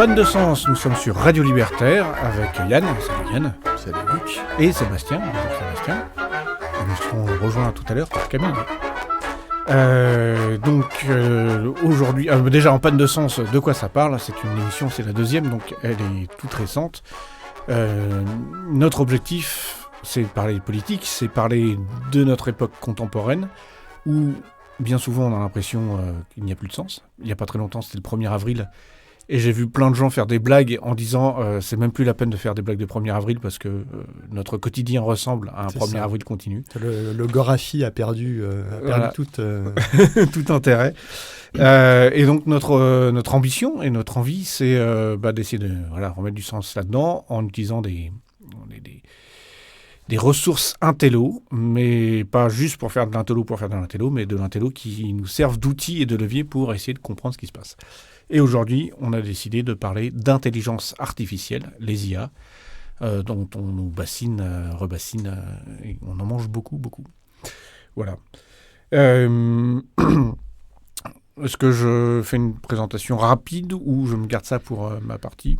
Panne de sens, nous sommes sur Radio Libertaire avec Yann, salut Yann, Salut Luc. et Sébastien, bonjour Sébastien. Et nous serons rejoints tout à l'heure par Camille. Aujourd'hui, déjà en Panne de sens, de quoi ça parle? C'est une émission, c'est la deuxième, donc elle est toute récente. Notre objectif, c'est de parler de politique, c'est parler de notre époque contemporaine, où bien souvent on a l'impression qu'il n'y a plus de sens. Il n'y a pas très longtemps, c'était le 1er avril, et j'ai vu plein de gens faire des blagues en disant c'est même plus la peine de faire des blagues de 1er avril parce que notre quotidien ressemble à un 1er avril continu. Le Gorafi a perdu Voilà. tout Tout intérêt. Et donc notre ambition et notre envie, c'est d'essayer de remettre du sens là-dedans en utilisant des ressources intello, mais pas juste pour faire de l'intello pour faire de l'intello, mais de l'intello qui nous servent d'outils et de leviers pour essayer de comprendre ce qui se passe. Et aujourd'hui, on a décidé de parler d'intelligence artificielle, les IA, dont on nous bassine, rebassine, et on en mange beaucoup, beaucoup. Voilà. Est-ce que je fais une présentation rapide ou je me garde ça pour ma partie ?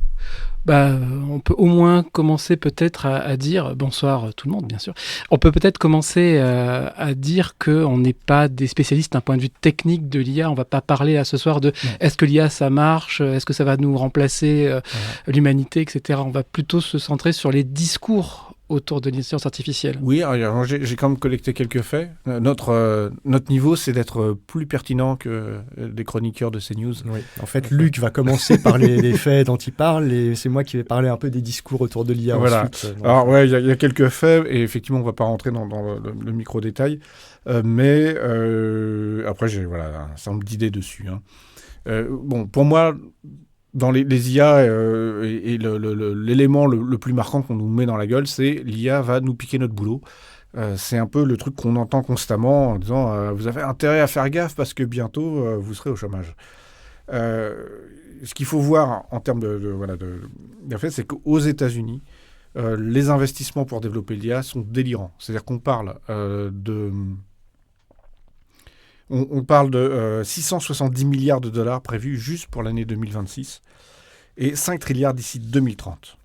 On peut au moins commencer peut-être à dire, bonsoir tout le monde bien sûr, on peut peut-être commencer à dire qu'on n'est pas des spécialistes d'un point de vue technique de l'IA, on ne va pas parler là ce soir de est-ce que l'IA ça marche, est-ce que ça va nous remplacer l'humanité, etc. On va plutôt se centrer sur les discours autour de l'intelligence artificielle. Oui, alors j'ai quand même collecté quelques faits. Notre niveau, c'est d'être plus pertinent que des chroniqueurs de CNews. Oui. En fait, Luc va commencer par les faits dont il parle, et c'est moi qui vais parler un peu des discours autour de l'IA ensuite. Alors il y a quelques faits, et effectivement, on ne va pas rentrer dans le micro-détail, mais après, j'ai un certain nombre d'idées dessus. Pour moi, dans les IA, et l'élément le plus marquant qu'on nous met dans la gueule, c'est l'IA va nous piquer notre boulot. C'est un peu le truc qu'on entend constamment en disant vous avez intérêt à faire gaffe parce que bientôt vous serez au chômage. Ce qu'il faut voir en termes de fait, c'est qu'aux États-Unis, les investissements pour développer l'IA sont délirants. C'est-à-dire qu'on parle On parle de 670 milliards de dollars prévus juste pour l'année 2026 et 5 trilliards d'ici 2030,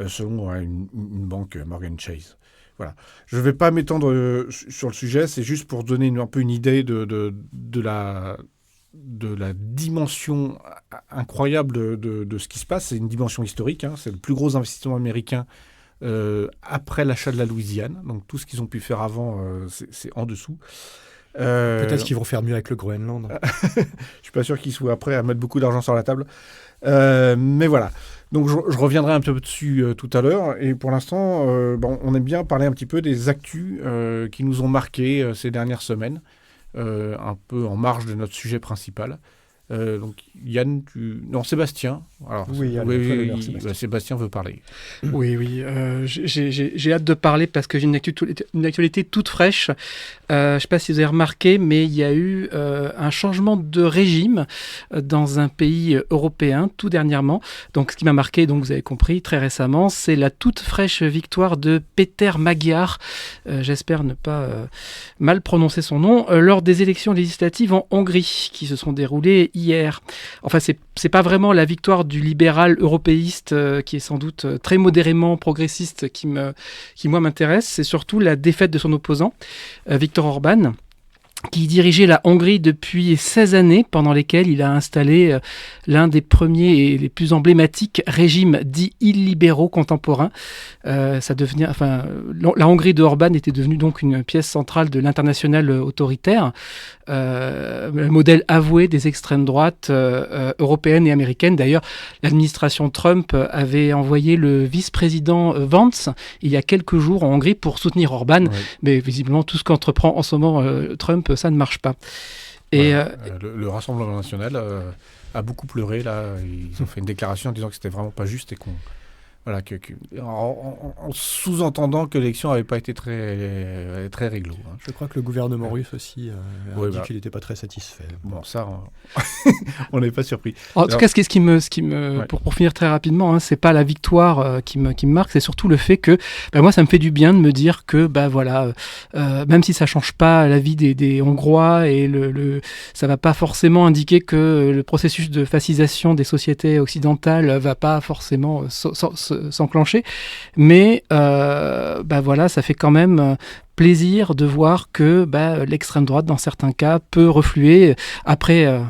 selon une banque Morgan Chase. Voilà. Je ne vais pas m'étendre sur le sujet, c'est juste pour donner un peu une idée de la dimension incroyable de ce qui se passe. C'est une dimension historique, c'est le plus gros investissement américain après l'achat de la Louisiane. Donc tout ce qu'ils ont pu faire avant, c'est en dessous. Peut-être qu'ils vont faire mieux avec le Groenland. Je suis pas sûr qu'ils soient prêts à mettre beaucoup d'argent sur la table. Mais voilà. Donc je reviendrai un peu dessus tout à l'heure. Et pour l'instant, on aime bien parler un petit peu des actus qui nous ont marqués ces dernières semaines, un peu en marge de notre sujet principal. Donc Yann, Sébastien. Alors, oui, Sébastien veut parler. Oui. J'ai hâte de parler parce que j'ai une actualité toute fraîche. Je ne sais pas si vous avez remarqué, mais il y a eu un changement de régime dans un pays européen tout dernièrement. Donc, ce qui m'a marqué, donc vous avez compris, très récemment, c'est la toute fraîche victoire de Péter Magyar. J'espère ne pas mal prononcer son nom, lors des élections législatives en Hongrie qui se sont déroulées hier. Enfin, c'est pas vraiment la victoire du libéral européiste qui est sans doute très modérément progressiste qui moi m'intéresse. C'est surtout la défaite de son opposant, Viktor Orban, qui dirigeait la Hongrie depuis 16 années, pendant lesquelles il a installé l'un des premiers et les plus emblématiques régimes dits illibéraux contemporains. La Hongrie de Orban était devenue donc une pièce centrale de l'international autoritaire, le modèle avoué des extrêmes droites européennes et américaines. D'ailleurs, l'administration Trump avait envoyé le vice-président Vance il y a quelques jours en Hongrie pour soutenir Orban, mais visiblement tout ce qu'entreprend en ce moment Trump, ça ne marche pas. Et le Rassemblement national a beaucoup pleuré là. Ils ont fait une déclaration en disant que c'était vraiment pas juste et qu'on Voilà, en sous-entendant que l'élection n'avait pas été très réglo. Hein. Je crois que le gouvernement russe aussi a dit qu'il n'était pas très satisfait. Bon, ça, on n'est pas surpris. En tout cas, ce qui me pour finir très rapidement, hein, c'est pas la victoire qui me marque, c'est surtout le fait que moi, ça me fait du bien de me dire que même si ça change pas la vie des Hongrois et ça va pas forcément indiquer que le processus de fascisation des sociétés occidentales va pas forcément s'enclencher, mais ça fait quand même plaisir de voir que l'extrême droite, dans certains cas, peut refluer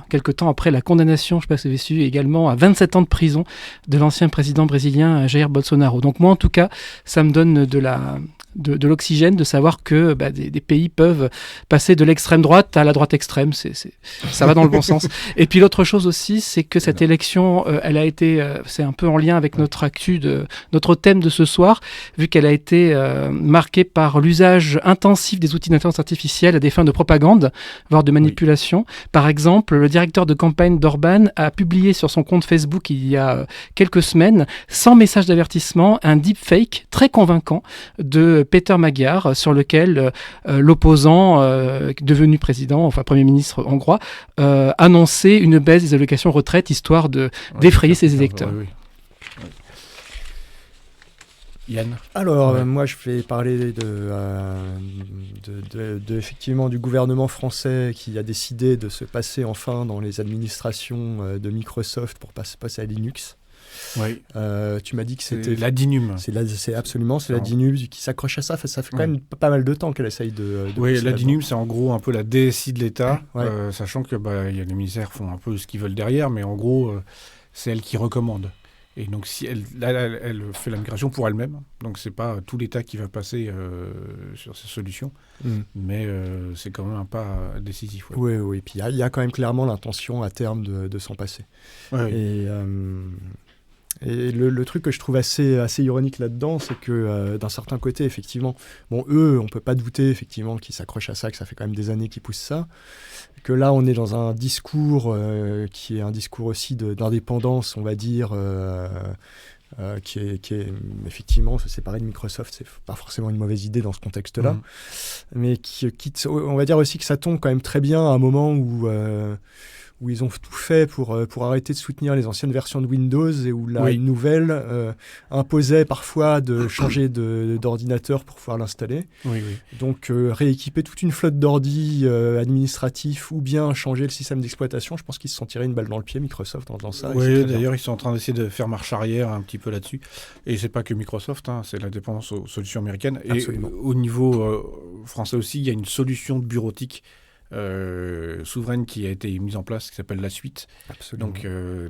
quelque temps après la condamnation, je ne sais pas si vous avez su, également à 27 ans de prison de l'ancien président brésilien Jair Bolsonaro. Donc moi, en tout cas, ça me donne de l'oxygène de savoir que des pays peuvent passer de l'extrême droite à la droite extrême. Ça va dans le bon sens. Et puis l'autre chose aussi, c'est que cette élection, elle a été, c'est un peu en lien avec notre thème de ce soir, vu qu'elle a été marquée par l'usage intensif des outils d'intelligence artificielle à des fins de propagande, voire de manipulation. Oui. Par exemple, le directeur de campagne d'Orban a publié sur son compte Facebook il y a quelques semaines, sans message d'avertissement, un deepfake très convaincant de Peter Magyar, sur lequel l'opposant devenu président, enfin Premier ministre hongrois, annonçait une baisse des allocations retraite, histoire d'effrayer ses électeurs. Oui. Yann. Alors, moi, je vais parler effectivement du gouvernement français qui a décidé de se passer enfin dans les administrations de Microsoft pour passer à Linux. Oui. Tu m'as dit que c'était la DINUM. C'est la DINUM qui s'accroche à ça. Ça fait quand même pas mal de temps qu'elle essaye de oui, la DINUM, c'est en gros un peu la DSI de l'État, sachant que y a les ministères font un peu ce qu'ils veulent derrière, mais en gros, c'est elle qui recommande. Et donc, si elle fait la migration pour elle-même, donc c'est pas tout l'État qui va passer sur ces solutions, mais c'est quand même un pas décisif. Oui. Et puis il y a quand même clairement l'intention à terme de s'en passer. Ouais. Et le truc que je trouve assez ironique là-dedans, c'est que d'un certain côté, effectivement, eux, on peut pas douter effectivement qu'ils s'accrochent à ça, que ça fait quand même des années qu'ils poussent ça, que là, on est dans un discours qui est un discours aussi d'indépendance, on va dire, qui est effectivement se séparer de Microsoft, c'est pas forcément une mauvaise idée dans ce contexte-là, mais on va dire aussi que ça tombe quand même très bien à un moment où ils ont tout fait pour arrêter de soutenir les anciennes versions de Windows et où la nouvelle imposait parfois de changer d'ordinateur pour pouvoir l'installer. Oui. Donc rééquiper toute une flotte d'ordi administratifs ou bien changer le système d'exploitation, je pense qu'ils se sont tirés une balle dans le pied, Microsoft, en faisant ça. Oui, d'ailleurs, ils sont en train d'essayer de faire marche arrière un petit peu là-dessus. Et c'est pas que Microsoft, c'est la dépendance aux solutions américaines. Absolument. Et au niveau français aussi, il y a une solution de bureautique souveraine qui a été mise en place, qui s'appelle La Suite. Absolument. Donc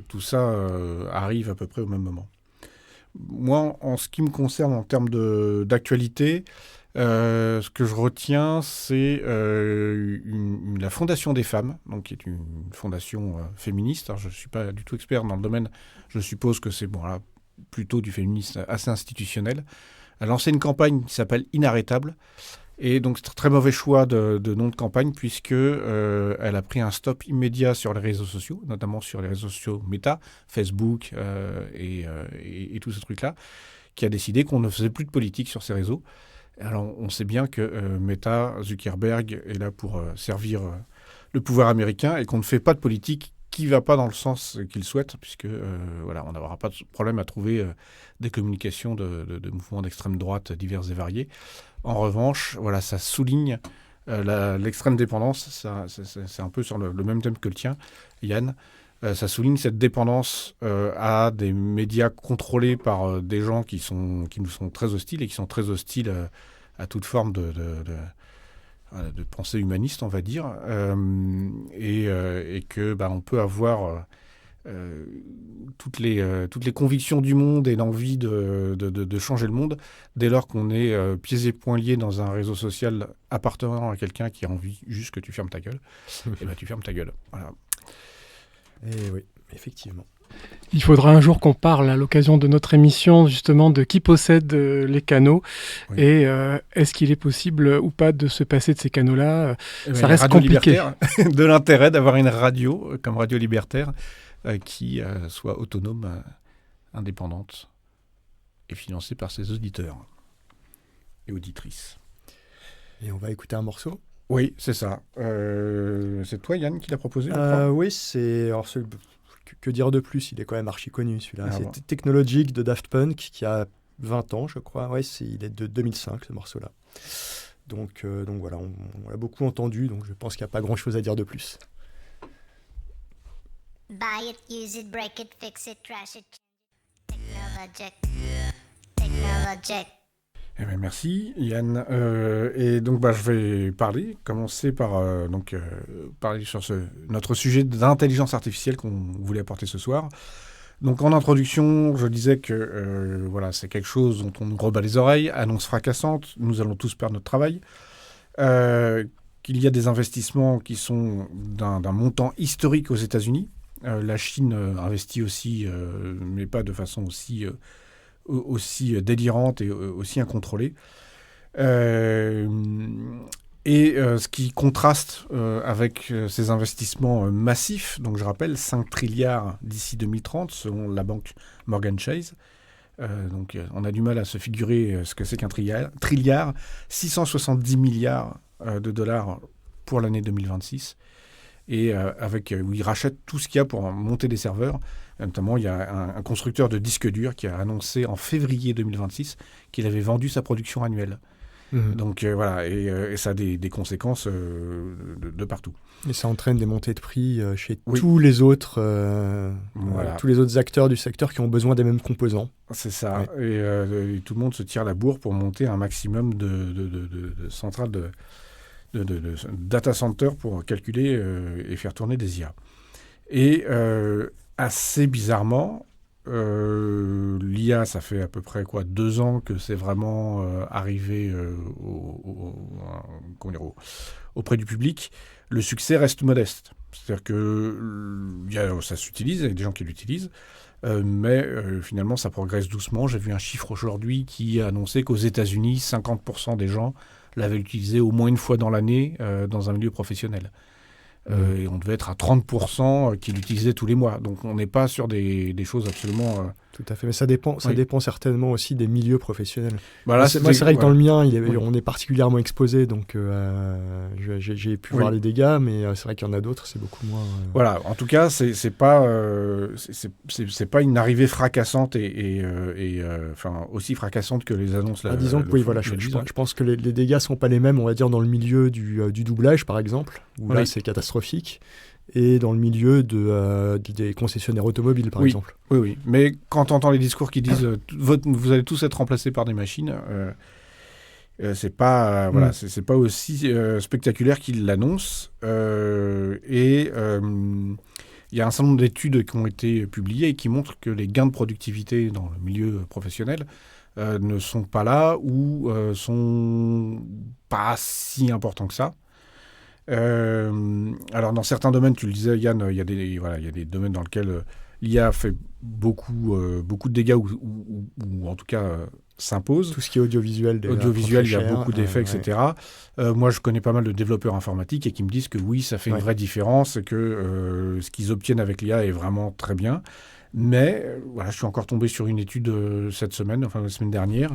tout ça arrive à peu près au même moment. Moi, en ce qui me concerne en termes d'actualité, ce que je retiens, c'est la Fondation des femmes, donc qui est une fondation féministe. Alors, je ne suis pas du tout expert dans le domaine, je suppose que c'est plutôt du féminisme assez institutionnel. Elle a lancé une campagne qui s'appelle Inarrêtable. Et donc, c'est un très mauvais choix de nom de campagne, puisque elle a pris un stop immédiat sur les réseaux sociaux, notamment sur les réseaux sociaux Meta, Facebook et tous ces trucs-là, qui a décidé qu'on ne faisait plus de politique sur ces réseaux. Alors, on sait bien que Meta, Zuckerberg est là pour servir le pouvoir américain et qu'on ne fait pas de politique qui ne va pas dans le sens qu'il souhaite, puisque on n'aura pas de problème à trouver des communications de mouvements d'extrême droite divers et variés. En revanche, ça souligne l'extrême dépendance, c'est un peu sur le même thème que le tien, Yann. Ça souligne cette dépendance à des médias contrôlés par des gens qui nous sont très hostiles et qui sont très hostiles à toute forme de pensée humaniste, on va dire, et que on peut avoir toutes les convictions du monde et l'envie de changer le monde dès lors qu'on est pieds et poings liés dans un réseau social appartenant à quelqu'un qui a envie juste que tu fermes ta gueule. Et tu fermes ta gueule. Voilà. Et oui, effectivement. Il faudra un jour qu'on parle à l'occasion de notre émission justement de qui possède les canaux et est-ce qu'il est possible ou pas de se passer de ces canaux-là. Ça reste compliqué. De l'intérêt d'avoir une radio comme Radio Libertaire qui soit autonome, indépendante. est financé par ses auditeurs et auditrices. Et on va écouter un morceau. Oui, c'est ça. C'est toi, Yann, qui l'a proposé? Oui, c'est... Alors, que dire de plus? Il est quand même archi connu, celui-là. C'est Technologic de Daft Punk, qui a 20 ans, je crois. Ouais, il est de 2005, ce morceau-là. Donc voilà, on l'a beaucoup entendu, donc je pense qu'il n'y a pas grand-chose à dire de plus. Buy it, use it, break it, fix it, trash it. Technologic. Technologic. Eh bien, merci Yann. Et donc je vais commencer par parler sur notre sujet d'intelligence artificielle qu'on voulait apporter ce soir. Donc en introduction, je disais que c'est quelque chose dont on nous rebat les oreilles, annonce fracassante, nous allons tous perdre notre travail, qu'il y a des investissements qui sont d'un montant historique aux États-Unis. La Chine investit aussi, mais pas de façon aussi délirante et aussi incontrôlée. Ce qui contraste avec ces investissements massifs, donc je rappelle 5 trilliards d'ici 2030 selon la banque Morgan Chase. On a du mal à se figurer ce que c'est qu'un trilliard, 670 milliards de dollars pour l'année 2026. Et où ils rachètent tout ce qu'il y a pour monter des serveurs. Notamment, il y a un constructeur de disques durs qui a annoncé en février 2026 qu'il avait vendu sa production annuelle. Mmh. Donc et ça a des conséquences de partout. Et ça entraîne des montées de prix chez tous les autres acteurs du secteur qui ont besoin des mêmes composants. C'est ça. Ouais. Et tout le monde se tire la bourre pour monter un maximum de centrales de data center pour calculer et faire tourner des IA. Et assez bizarrement, l'IA, ça fait à peu près 2 ans que c'est vraiment arrivé auprès du public. Le succès reste modeste. C'est-à-dire que ça s'utilise, il y a des gens qui l'utilisent, mais finalement ça progresse doucement. J'ai vu un chiffre aujourd'hui qui a annoncé qu'aux États-Unis, 50% des gens l'avaient utilisé au moins une fois dans l'année dans un milieu professionnel. Et on devait être à 30% qui l'utilisaient tous les mois. Donc on n'est pas sur des choses absolument... Tout à fait, mais ça dépend certainement aussi des milieux professionnels. Là, c'est vrai que dans le mien, on est particulièrement exposé, donc j'ai pu voir les dégâts, mais c'est vrai qu'il y en a d'autres, c'est beaucoup moins... Voilà, en tout cas, c'est pas une arrivée fracassante et aussi fracassante que les annonces. Disons que je pense que les dégâts sont pas les mêmes, on va dire, dans le milieu du doublage, par exemple, où là, c'est catastrophique. Et dans le milieu des concessionnaires automobiles, par exemple. Oui. Mais quand on entend les discours qui disent vous allez tous être remplacés par des machines, c'est pas c'est pas aussi spectaculaire qu'ils l'annoncent. Il y a un certain nombre d'études qui ont été publiées et qui montrent que les gains de productivité dans le milieu professionnel ne sont pas là ou sont pas si importants que ça. Alors dans certains domaines, tu le disais Yann, il y a des domaines dans lesquels l'IA fait beaucoup de dégâts ou en tout cas s'impose. Tout ce qui est audiovisuel, il y a beaucoup d'effets, etc. Moi, je connais pas mal de développeurs informatiques et qui me disent que oui, ça fait une vraie différence, que ce qu'ils obtiennent avec l'IA est vraiment très bien. Mais je suis encore tombé sur une étude cette semame, la semaine dernière,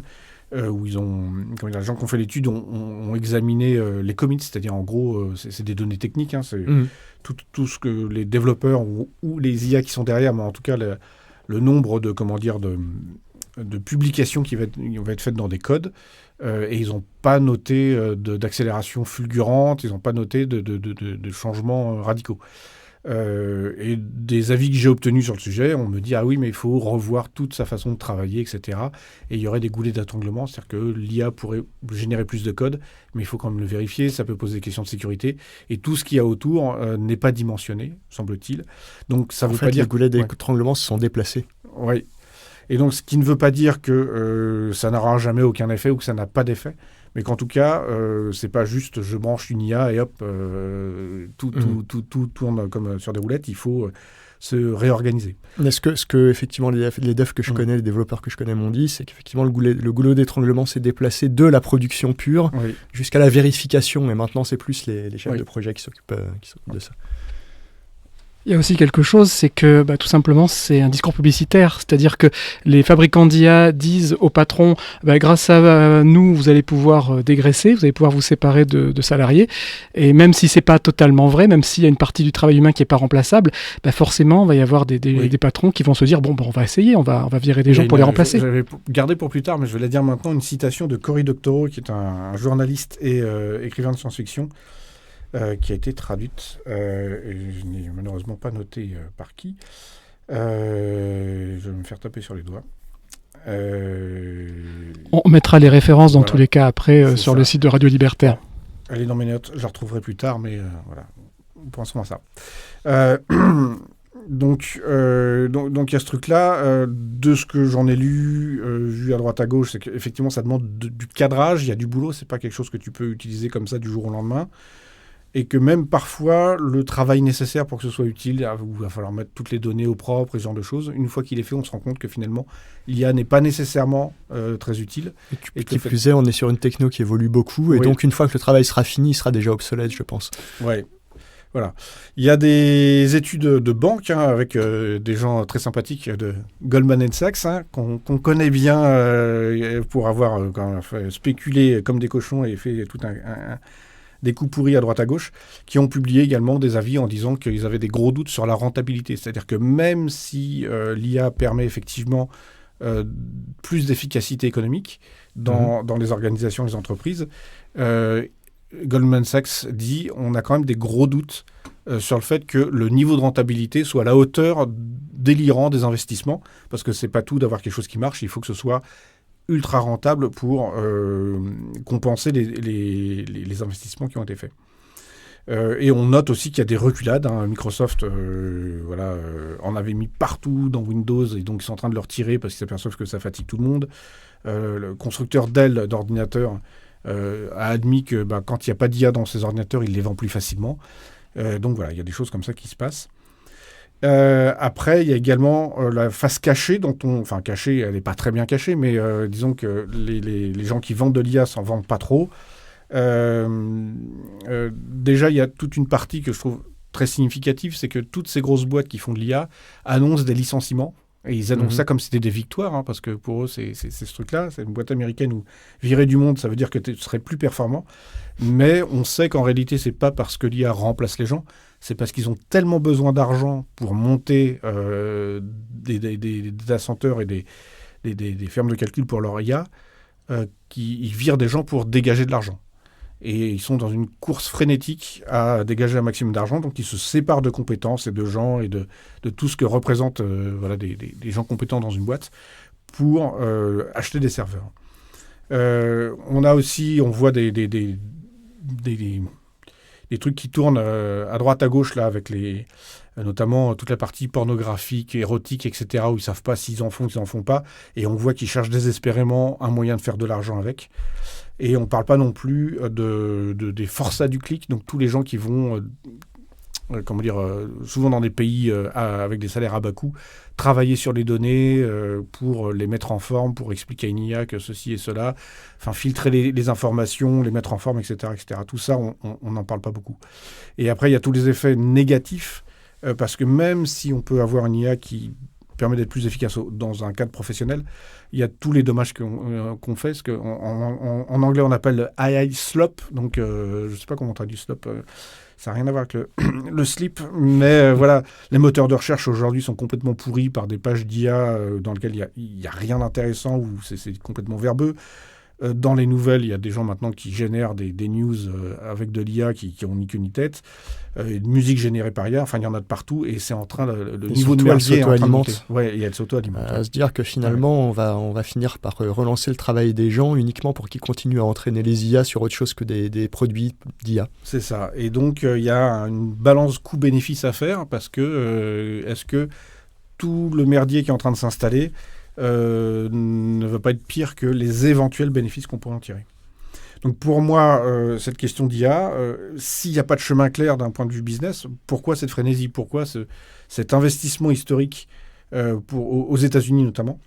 où les gens qui ont fait l'étude ont examiné les commits, c'est-à-dire en gros, c'est des données techniques, c'est tout ce que les développeurs ou les IA qui sont derrière, mais en tout cas le nombre de publications qui va être faites dans des codes, et ils n'ont pas noté d'accélération fulgurante, ils n'ont pas noté de changements radicaux. Et des avis que j'ai obtenus sur le sujet, on me dit « Ah oui, mais il faut revoir toute sa façon de travailler, etc. » Et il y aurait des goulets d'étranglement, c'est-à-dire que l'IA pourrait générer plus de code, mais il faut quand même le vérifier, ça peut poser des questions de sécurité, et tout ce qu'il y a autour n'est pas dimensionné, semble-t-il. Donc ça veut pas dire... les goulets d'étranglement se sont déplacés. Oui. Et donc ce qui ne veut pas dire que ça n'aura jamais aucun effet ou que ça n'a pas d'effet, mais qu'en tout cas, c'est pas juste je branche une IA et hop, tout tourne comme sur des roulettes. Il faut se réorganiser. Mais ce que effectivement les devs que je connais, les développeurs que je connais m'ont dit, c'est qu'effectivement le goulot d'étranglement s'est déplacé de la production pure jusqu'à la vérification. Et maintenant, c'est plus les chefs de projet qui s'occupent de ça. Il y a aussi quelque chose, c'est que tout simplement c'est un discours publicitaire, c'est-à-dire que les fabricants d'IA disent aux patrons grâce à nous vous allez pouvoir dégraisser, vous allez pouvoir vous séparer de salariés, et même si c'est pas totalement vrai, même s'il y a une partie du travail humain qui est pas remplaçable, forcément il va y avoir des patrons qui vont se dire on va essayer, on va virer des gens pour les remplacer. J'avais gardé pour plus tard, mais je vais la dire maintenant, une citation de Cory Doctorow qui est un journaliste et écrivain de science-fiction. Qui a été traduite, et je n'ai malheureusement pas noté par qui. Je vais me faire taper sur les doigts. On mettra les références dans tous les cas après sur le site de Radio Libertaire. Elle est dans mes notes, je la retrouverai plus tard, mais voilà, pensons à ça. Donc il y a ce truc-là. De ce que j'en ai lu, vu à droite à gauche, c'est qu'effectivement ça demande du cadrage, il y a du boulot, c'est pas quelque chose que tu peux utiliser comme ça du jour au lendemain. Et que même parfois, le travail nécessaire pour que ce soit utile, il va falloir mettre toutes les données au propre et ce genre de choses. Une fois qu'il est fait, on se rend compte que finalement, l'IA n'est pas nécessairement très utile. Et qui plus est, on est sur une techno qui évolue beaucoup. Et donc, une fois que le travail sera fini, il sera déjà obsolète, je pense. Ouais. Voilà. Il y a des études de banque avec des gens très sympathiques de Goldman Sachs qu'on connaît bien pour avoir spéculé comme des cochons et fait tout des coups pourris à droite à gauche, qui ont publié également des avis en disant qu'ils avaient des gros doutes sur la rentabilité. C'est-à-dire que même si l'IA permet effectivement plus d'efficacité économique dans les organisations, les entreprises, Goldman Sachs dit on a quand même des gros doutes sur le fait que le niveau de rentabilité soit à la hauteur délirant des investissements, parce que c'est pas tout d'avoir quelque chose qui marche, il faut que ce soit ultra rentable pour compenser les investissements qui ont été faits. Et on note aussi qu'il y a des reculades. Microsoft en avait mis partout dans Windows, et donc ils sont en train de le retirer parce qu'ils s'aperçoivent que ça fatigue tout le monde. Le constructeur Dell d'ordinateurs a admis que quand il n'y a pas d'IA dans ses ordinateurs, il les vend plus facilement. Donc voilà, il y a des choses comme ça qui se passent. Après, il y a également la face cachée, cachée, elle n'est pas très bien cachée, mais disons que les gens qui vendent de l'IA s'en vendent pas trop. Déjà, il y a toute une partie que je trouve très significative, c'est que toutes ces grosses boîtes qui font de l'IA annoncent des licenciements. Et ils annoncent ça comme si c'était des victoires, parce que pour eux, c'est ce truc-là. C'est une boîte américaine où virer du monde, ça veut dire que tu serais plus performant. Mais on sait qu'en réalité, c'est pas parce que l'IA remplace les gens, c'est parce qu'ils ont tellement besoin d'argent pour monter des data centers et des fermes de calcul pour leur IA qu'ils virent des gens pour dégager de l'argent. Et ils sont dans une course frénétique à dégager un maximum d'argent, donc ils se séparent de compétences et de gens et de tout ce que représentent des gens compétents dans une boîte pour acheter des serveurs. On voit des trucs qui tournent à droite à gauche là, avec notamment toute la partie pornographique, érotique, etc., où ils ne savent pas s'ils en font, s'ils n'en font pas, et on voit qu'ils cherchent désespérément un moyen de faire de l'argent avec. Et on ne parle pas non plus des forçats du clic, donc tous les gens qui vont, souvent dans des pays avec des salaires à bas coût, travailler sur les données pour les mettre en forme, pour expliquer à une IA que ceci et cela, filtrer les informations, les mettre en forme, etc. etc. Tout ça, on n'en parle pas beaucoup. Et après, il y a tous les effets négatifs, parce que même si on peut avoir une IA qui permet d'être plus efficace dans un cadre professionnel, il y a tous les dommages qu'on fait. Parce en anglais, on appelle AI slop. Donc, je ne sais pas comment on traduit slop. Ça n'a rien à voir avec le slip. Mais voilà, les moteurs de recherche aujourd'hui sont complètement pourris par des pages d'IA dans lesquelles il n'y a rien d'intéressant ou c'est complètement verbeux. Dans les nouvelles, il y a des gens maintenant qui génèrent des news avec de l'IA qui ont ni queue ni tête. Une musique générée par IA, il y en a de partout et c'est en train le niveau de merdier est en train de monter. Ouais, et elle s'auto-alimente. À se dire que finalement, on va finir par relancer le travail des gens uniquement pour qu'ils continuent à entraîner les IA sur autre chose que des produits d'IA. C'est ça. Et donc, il y a une balance coût-bénéfice à faire parce que est-ce que tout le merdier qui est en train de s'installer ne va pas être pire que les éventuels bénéfices qu'on pourrait en tirer. Donc pour moi, cette question d'IA, s'il n'y a pas de chemin clair d'un point de vue business, pourquoi cette frénésie ? Pourquoi cet investissement historique aux États-Unis notamment ?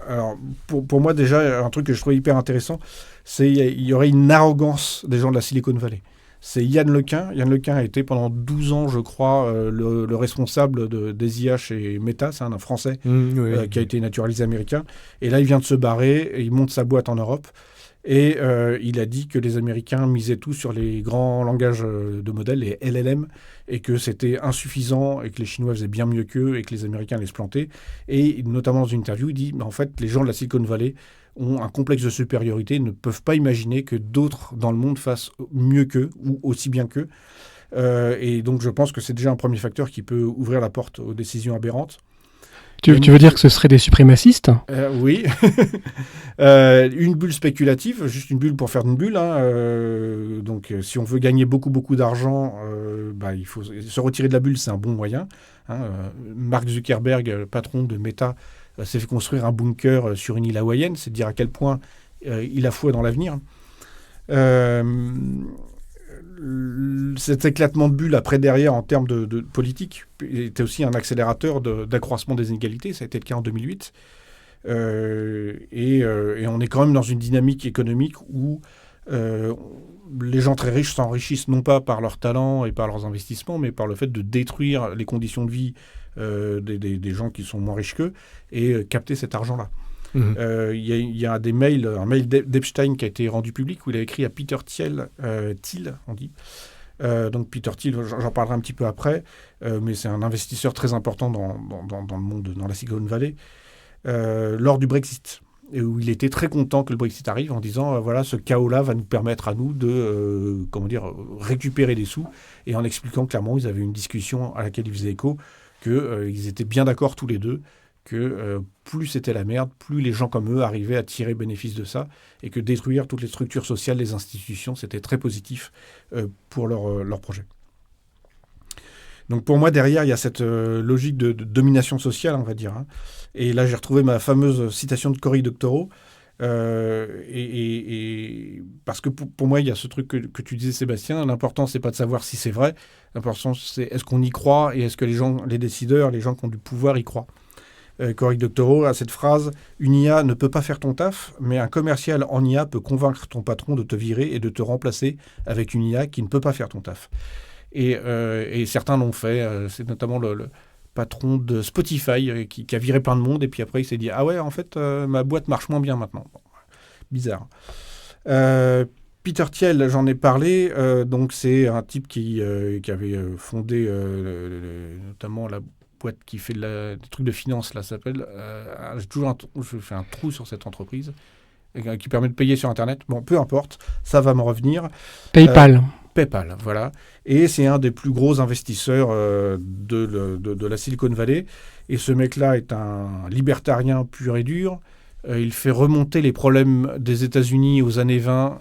Alors, pour moi, déjà, un truc que je trouvais hyper intéressant, c'est qu'il y aurait une arrogance des gens de la Silicon Valley. c'est Yann Lequin. Yann Lequin a été pendant 12 ans, je crois, le responsable des IA chez Meta, c'est un Français qui a été naturalisé américain. Et là, il vient de se barrer, et il monte sa boîte en Europe. Et il a dit que les Américains misaient tout sur les grands langages de modèles, les LLM, et que c'était insuffisant, et que les Chinois faisaient bien mieux qu'eux, et que les Américains allaient se planter. Et notamment dans une interview, il dit, en fait, les gens de la Silicon Valley ont un complexe de supériorité, ne peuvent pas imaginer que d'autres dans le monde fassent mieux qu'eux, ou aussi bien qu'eux. Et donc je pense que c'est déjà un premier facteur qui peut ouvrir la porte aux décisions aberrantes. Tu veux dire que ce seraient des suprémacistes ? Oui. Une bulle spéculative, juste une bulle pour faire une bulle. Donc, si on veut gagner beaucoup, beaucoup d'argent, il faut se retirer de la bulle, c'est un bon moyen. Mark Zuckerberg, patron de Meta, s'est fait construire un bunker sur une île hawaïenne. C'est dire à quel point il a foi dans l'avenir. Cet éclatement de bulle après derrière en termes de politique était aussi un accélérateur d'accroissement des inégalités. Ça a été le cas en 2008. Et on est quand même dans une dynamique économique où les gens très riches s'enrichissent non pas par leur talent et par leurs investissements, mais par le fait de détruire les conditions de vie des gens qui sont moins riches qu'eux et capter cet argent-là. Il y a un mail d'Epstein qui a été rendu public où il a écrit à Peter Thiel, on dit. Donc Peter Thiel, j'en parlerai un petit peu après, mais c'est un investisseur très important dans le monde, dans la Silicon Valley, lors du Brexit, et où il était très content que le Brexit arrive en disant voilà, ce chaos-là va nous permettre à nous de récupérer des sous, et en expliquant clairement, ils avaient une discussion à laquelle ils faisaient écho, qu'ils étaient bien d'accord tous les deux, que plus c'était la merde, plus les gens comme eux arrivaient à tirer bénéfice de ça, et que détruire toutes les structures sociales, les institutions, c'était très positif pour leur projet. Donc pour moi, derrière, il y a cette logique de domination sociale, on va dire. Et là, j'ai retrouvé ma fameuse citation de Cory Doctorow, et parce que pour moi, il y a ce truc que tu disais, Sébastien, l'important, c'est pas de savoir si c'est vrai, l'important, c'est est-ce qu'on y croit, et est-ce que les décideurs, les gens qui ont du pouvoir y croient. Cory Doctorow a cette phrase « Une IA ne peut pas faire ton taf, mais un commercial en IA peut convaincre ton patron de te virer et de te remplacer avec une IA qui ne peut pas faire ton taf. » Et certains l'ont fait. C'est notamment le patron de Spotify qui a viré plein de monde, et puis après il s'est dit « Ah ouais, en fait, ma boîte marche moins bien maintenant. » Bizarre. Peter Thiel, j'en ai parlé. Donc c'est un type qui avait fondé notamment la boîte qui fait des trucs de finance, là, s'appelle. Je fais un trou sur cette entreprise qui permet de payer sur Internet. Bon, peu importe, ça va me revenir. PayPal. PayPal, voilà. Et c'est un des plus gros investisseurs de la Silicon Valley. Et ce mec-là est un libertarien pur et dur. Il fait remonter les problèmes des États-Unis aux années 20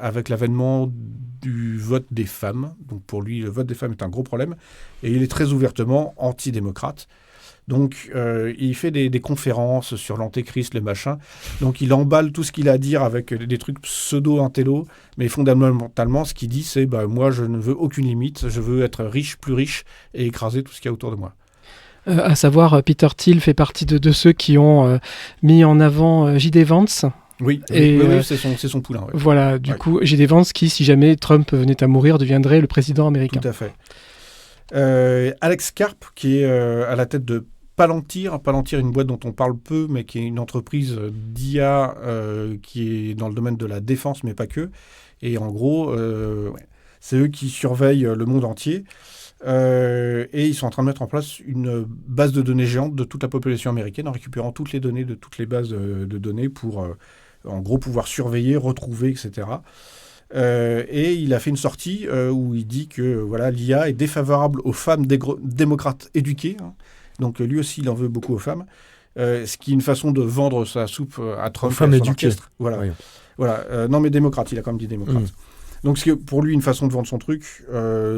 avec l'avènement du vote des femmes. Donc pour lui, le vote des femmes est un gros problème. Et il est très ouvertement anti-démocrate. Donc il fait des conférences sur l'antéchrist, le machin. Donc il emballe tout ce qu'il a à dire avec des trucs pseudo-intello. Mais fondamentalement, ce qu'il dit, c'est moi, je ne veux aucune limite. Je veux être riche, plus riche, et écraser tout ce qu'il y a autour de moi. À savoir, Peter Thiel fait partie de ceux qui ont mis en avant J.D. Vance. Oui, c'est son poulain. Ouais. Voilà, du coup, J.D. Vance qui, si jamais Trump venait à mourir, deviendrait le président américain. Tout à fait. Alex Karp, qui est à la tête de Palantir. Palantir est une boîte dont on parle peu, mais qui est une entreprise d'IA qui est dans le domaine de la défense, mais pas que. Et en gros, c'est eux qui surveillent le monde entier. Et ils sont en train de mettre en place une base de données géante de toute la population américaine en récupérant toutes les données de toutes les bases de données pour, en gros, pouvoir surveiller, retrouver, etc. Et il a fait une sortie où il dit que voilà, l'IA est défavorable aux femmes démocrates éduquées. Donc lui aussi, il en veut beaucoup aux femmes. Ce qui est une façon de vendre sa soupe à Trump. Aux femmes éduquées. Voilà. Oui. Voilà. Non, mais démocrate, il a quand même dit démocrate. Donc c'est pour lui une façon de vendre son truc,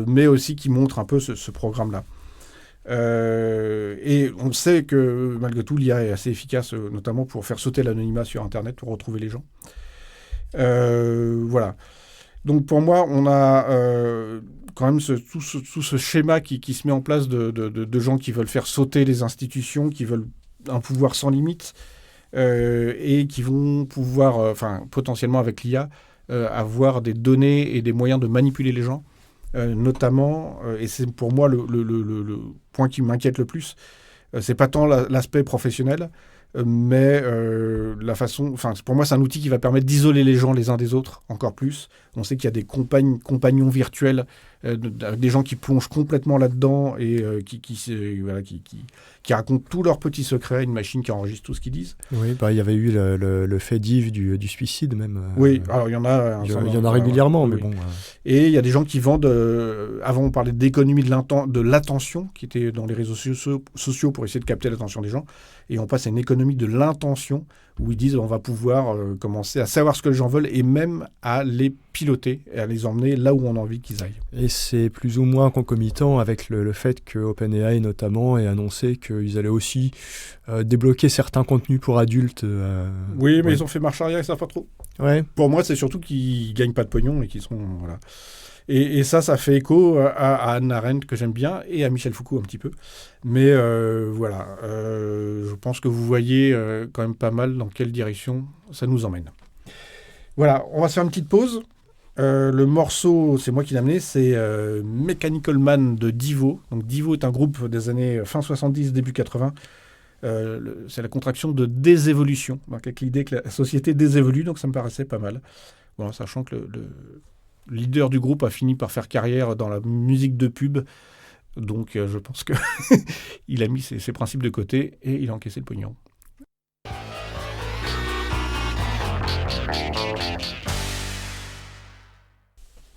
mais aussi qui montre un peu ce programme-là. Et on sait que malgré tout, l'IA est assez efficace, notamment pour faire sauter l'anonymat sur Internet, pour retrouver les gens. Voilà. Donc pour moi, on a quand même tout ce schéma qui se met en place de gens qui veulent faire sauter les institutions, qui veulent un pouvoir sans limite, et qui vont pouvoir, potentiellement avec l'IA, avoir des données et des moyens de manipuler les gens, notamment, et c'est pour moi le point qui m'inquiète le plus, c'est pas tant l'aspect professionnel, mais la façon, enfin, pour moi, c'est un outil qui va permettre d'isoler les gens les uns des autres encore plus. On sait qu'il y a des compagnons virtuels, des gens qui plongent complètement là-dedans et qui racontent tous leurs petits secrets à une machine qui enregistre tout ce qu'ils disent. Oui, bah, il y avait eu le fait div du suicide même. Oui, alors il y en a. Il y en a régulièrement, oui, mais oui. bon. Et il y a des gens qui vendent. Avant, on parlait d'économie de l'attention, qui était dans les réseaux sociaux pour essayer de capter l'attention des gens. Et on passe à une économie de l'intention, où ils disent on va pouvoir commencer à savoir ce que les gens veulent et même à les piloter et à les emmener là où on a envie qu'ils aillent. Et c'est plus ou moins concomitant avec le fait que OpenAI notamment ait annoncé qu'ils allaient aussi débloquer certains contenus pour adultes. Oui, mais ils ont fait marche arrière, ils savent pas trop. Ouais. Pour moi, c'est surtout qu'ils gagnent pas de pognon et qu'ils sont voilà. Et ça fait écho à Hannah Arendt, que j'aime bien, et à Michel Foucault un petit peu. Mais voilà, je pense que vous voyez quand même pas mal dans quelle direction ça nous emmène. Voilà, on va se faire une petite pause. Le morceau, c'est moi qui l'ai amené, c'est Mechanical Man de Divo. Donc Divo est un groupe des années fin 70, début 80. C'est la contraction de désévolution. Donc avec l'idée que la société désévolue, donc ça me paraissait pas mal. Bon, sachant que le leader du groupe a fini par faire carrière dans la musique de pub. Donc je pense qu'il a mis ses principes de côté et il a encaissé le pognon.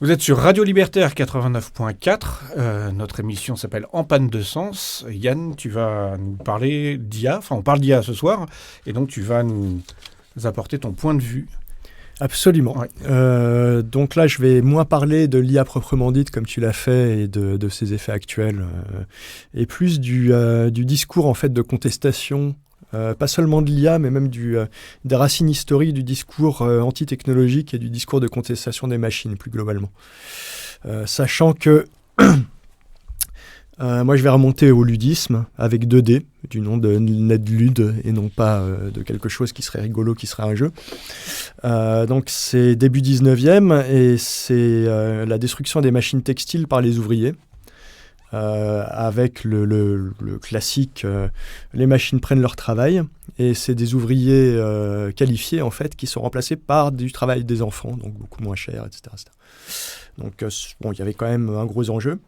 Vous êtes sur Radio Libertaire 89.4. Notre émission s'appelle En panne de sens. Yann, tu vas nous parler d'IA. Enfin, on parle d'IA ce soir. Et donc, tu vas nous apporter ton point de vue. Absolument. Ouais. Donc là, je vais moins parler de l'IA proprement dite, comme tu l'as fait, et de ses effets actuels, et plus du discours en fait de contestation, pas seulement de l'IA, mais même des racines historiques du discours anti-technologique et du discours de contestation des machines, plus globalement. Sachant que moi, je vais remonter au ludisme avec 2D, du nom de Ned Ludd, et non pas de quelque chose qui serait rigolo, qui serait un jeu. Donc, c'est début 19e, et c'est la destruction des machines textiles par les ouvriers, avec le classique les machines prennent leur travail, et c'est des ouvriers qualifiés, en fait, qui sont remplacés par du travail des enfants, donc beaucoup moins cher, etc. Donc, bon, il y avait quand même un gros enjeu.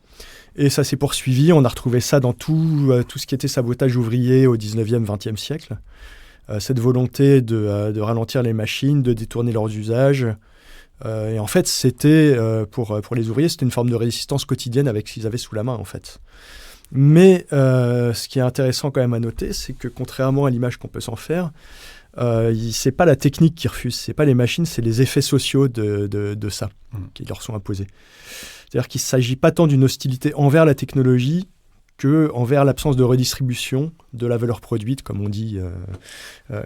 Et ça s'est poursuivi, on a retrouvé ça dans tout ce qui était sabotage ouvrier au 19e, 20e siècle. Cette volonté de ralentir les machines, de détourner leurs usages. Et en fait, c'était, pour les ouvriers, c'était une forme de résistance quotidienne avec ce qu'ils avaient sous la main, en fait. Mais ce qui est intéressant quand même à noter, c'est que contrairement à l'image qu'on peut s'en faire, c'est pas la technique qui refuse, c'est pas les machines, c'est les effets sociaux de ça qui leur sont imposés. C'est-à-dire qu'il ne s'agit pas tant d'une hostilité envers la technologie qu'envers l'absence de redistribution de la valeur produite, comme on dit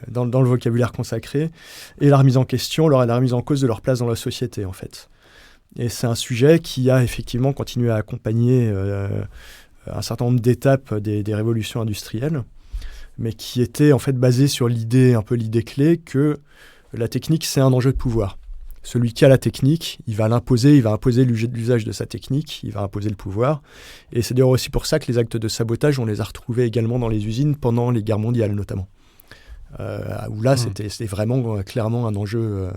dans le vocabulaire consacré, et la remise en question, la remise en cause de leur place dans la société, en fait. Et c'est un sujet qui a effectivement continué à accompagner un certain nombre d'étapes des révolutions industrielles, mais qui était en fait basé sur l'idée clé que la technique, c'est un enjeu de pouvoir. Celui qui a la technique, il va l'imposer, il va imposer l'usage de sa technique, il va imposer le pouvoir. Et c'est d'ailleurs aussi pour ça que les actes de sabotage, on les a retrouvés également dans les usines pendant les guerres mondiales notamment. Où là, c'était vraiment clairement un enjeu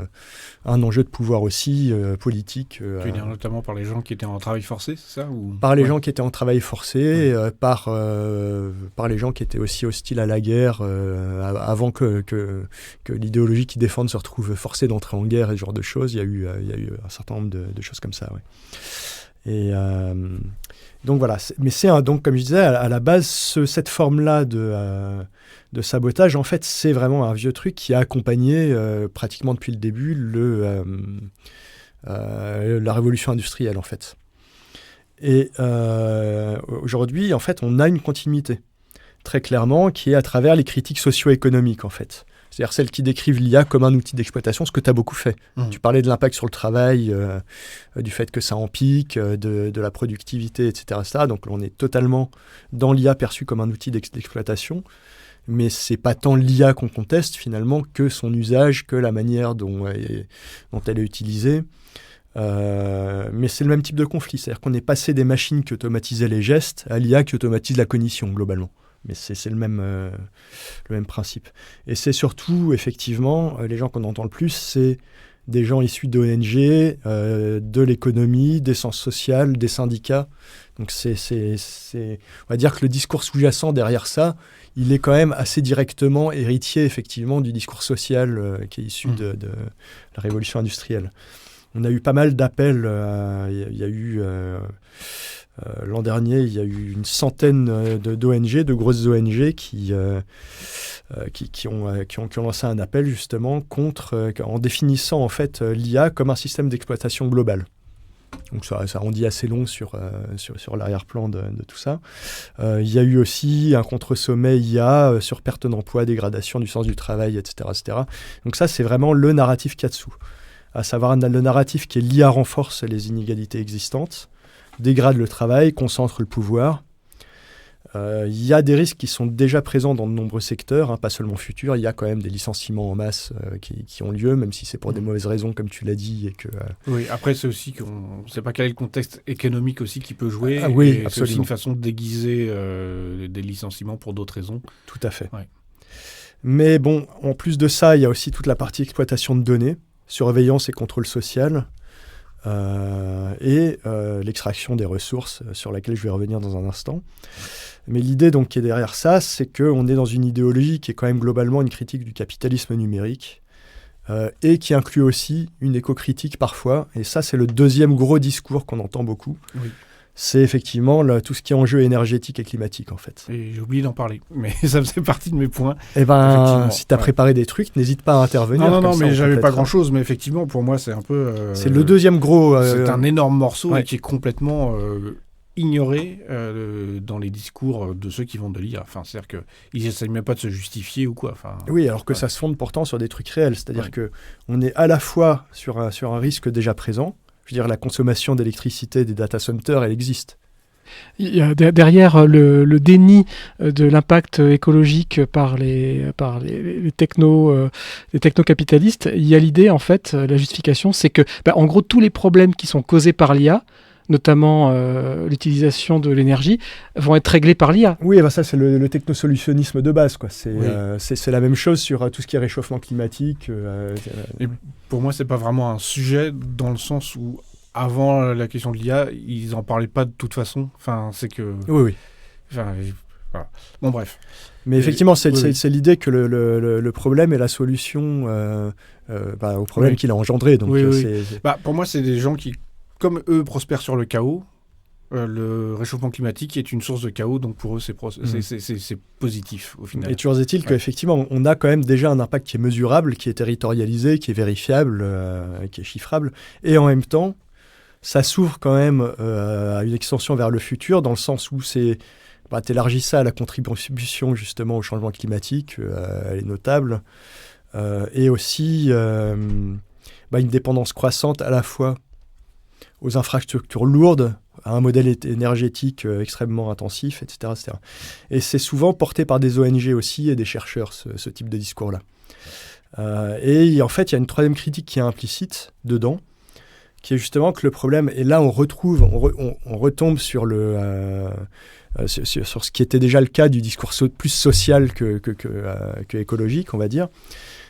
de pouvoir aussi, politique. Tu veux dire notamment par les gens qui étaient en travail forcé, c'est ça ou... Par les gens qui étaient en travail forcé, par les gens qui étaient aussi hostiles à la guerre, avant que l'idéologie qu'ils défendent se retrouve forcée d'entrer en guerre et ce genre de choses. Il y a eu un certain nombre de choses comme ça, ouais. Et donc voilà, mais donc comme je disais, à la base, cette forme-là de sabotage, en fait, c'est vraiment un vieux truc qui a accompagné pratiquement depuis le début la révolution industrielle, en fait. Et aujourd'hui, en fait, on a une continuité, très clairement, qui est à travers les critiques socio-économiques, en fait. C'est-à-dire celles qui décrivent l'IA comme un outil d'exploitation, ce que tu as beaucoup fait. Tu parlais de l'impact sur le travail, du fait que ça en pique, de la productivité, etc. Donc on est totalement dans l'IA perçue comme un outil d'exploitation. mais c'est pas tant l'IA qu'on conteste finalement que son usage, que la manière dont elle est utilisée. Mais c'est le même type de conflit, c'est-à-dire qu'on est passé des machines qui automatisaient les gestes à l'IA qui automatise la cognition globalement. Mais c'est le même principe. Et c'est surtout, effectivement, les gens qu'on entend le plus, c'est des gens issus d'ONG, de l'économie, des sciences sociales, des syndicats. Donc on va dire que le discours sous-jacent derrière ça, il est quand même assez directement héritier, effectivement, du discours social qui est issu de la révolution industrielle. On a eu pas mal d'appels. Il y a eu l'an dernier, il y a eu une centaine d'ONG, de grosses ONG qui ont lancé un appel justement en définissant en fait l'IA comme un système d'exploitation global. Donc ça en dit assez long sur l'arrière-plan de tout ça. Il y a eu aussi un contre-sommet IA sur perte d'emploi, dégradation du sens du travail, etc., etc. Donc ça, c'est vraiment le narratif qu'il y a dessous. À savoir le narratif qui est l'IA renforce les inégalités existantes, dégrade le travail, concentre le pouvoir. Il y a des risques qui sont déjà présents dans de nombreux secteurs, pas seulement futurs. Il y a quand même des licenciements en masse qui ont lieu, même si c'est pour des mauvaises raisons, comme tu l'as dit. Oui, après, c'est aussi qu'on ne sait pas quel est le contexte économique aussi qui peut jouer. Ah, oui, c'est aussi une façon de déguiser des licenciements pour d'autres raisons. Tout à fait. Ouais. Mais bon, en plus de ça, il y a aussi toute la partie exploitation de données, surveillance et contrôle social. Et l'extraction des ressources sur laquelle je vais revenir dans un instant. Mais l'idée donc qui est derrière ça, c'est qu'on est dans une idéologie qui est quand même globalement une critique du capitalisme numérique et qui inclut aussi une éco-critique parfois. Et ça, c'est le deuxième gros discours qu'on entend beaucoup. Oui. C'est effectivement tout ce qui est enjeu énergétique et climatique, en fait. Et j'ai oublié d'en parler, mais ça faisait partie de mes points. Eh bien, si tu as préparé des trucs, n'hésite pas à intervenir. Non, mais j'avais pas grand-chose, mais effectivement, pour moi, c'est un peu... c'est le deuxième gros... c'est un énorme morceau qui est complètement ignoré dans les discours de ceux qui vendent de l'IA. Enfin, c'est-à-dire qu'ils n'essayent même pas de se justifier ou quoi. Enfin, oui, alors que ça se fonde pourtant sur des trucs réels. C'est-à-dire qu'on est à la fois sur un risque déjà présent. Je veux dire, la consommation d'électricité des data centers, elle existe. Il y a derrière le déni de l'impact écologique par les techno-capitalistes, il y a l'idée, en fait, la justification, c'est que, en gros, tous les problèmes qui sont causés par l'IA, notamment l'utilisation de l'énergie, vont être réglés par l'IA. Oui, ça c'est le technosolutionnisme de base, quoi. C'est la même chose sur tout ce qui est réchauffement climatique. Et pour moi, c'est pas vraiment un sujet dans le sens où, avant la question de l'IA, ils en parlaient pas de toute façon. Enfin, c'est que... Oui. Enfin, voilà. Bon, bref. Mais effectivement, c'est l'idée que le problème est la solution au problème qu'il a engendré. Donc, pour moi, c'est des gens qui, comme eux, prospèrent sur le chaos. Le réchauffement climatique est une source de chaos, donc pour eux, c'est positif au final. Et toujours est-il qu'effectivement, on a quand même déjà un impact qui est mesurable, qui est territorialisé, qui est vérifiable, qui est chiffrable. Et en même temps, ça s'ouvre quand même à une extension vers le futur, dans le sens où t'élargis ça à la contribution justement au changement climatique, elle est notable. Et aussi une dépendance croissante à la fois aux infrastructures lourdes, à un modèle énergétique extrêmement intensif, etc., etc. Et c'est souvent porté par des ONG aussi et des chercheurs, ce type de discours-là. Et en fait, il y a une troisième critique qui est implicite dedans, qui est justement que le problème, et là on retombe sur sur ce qui était déjà le cas du discours plus social que écologique, on va dire.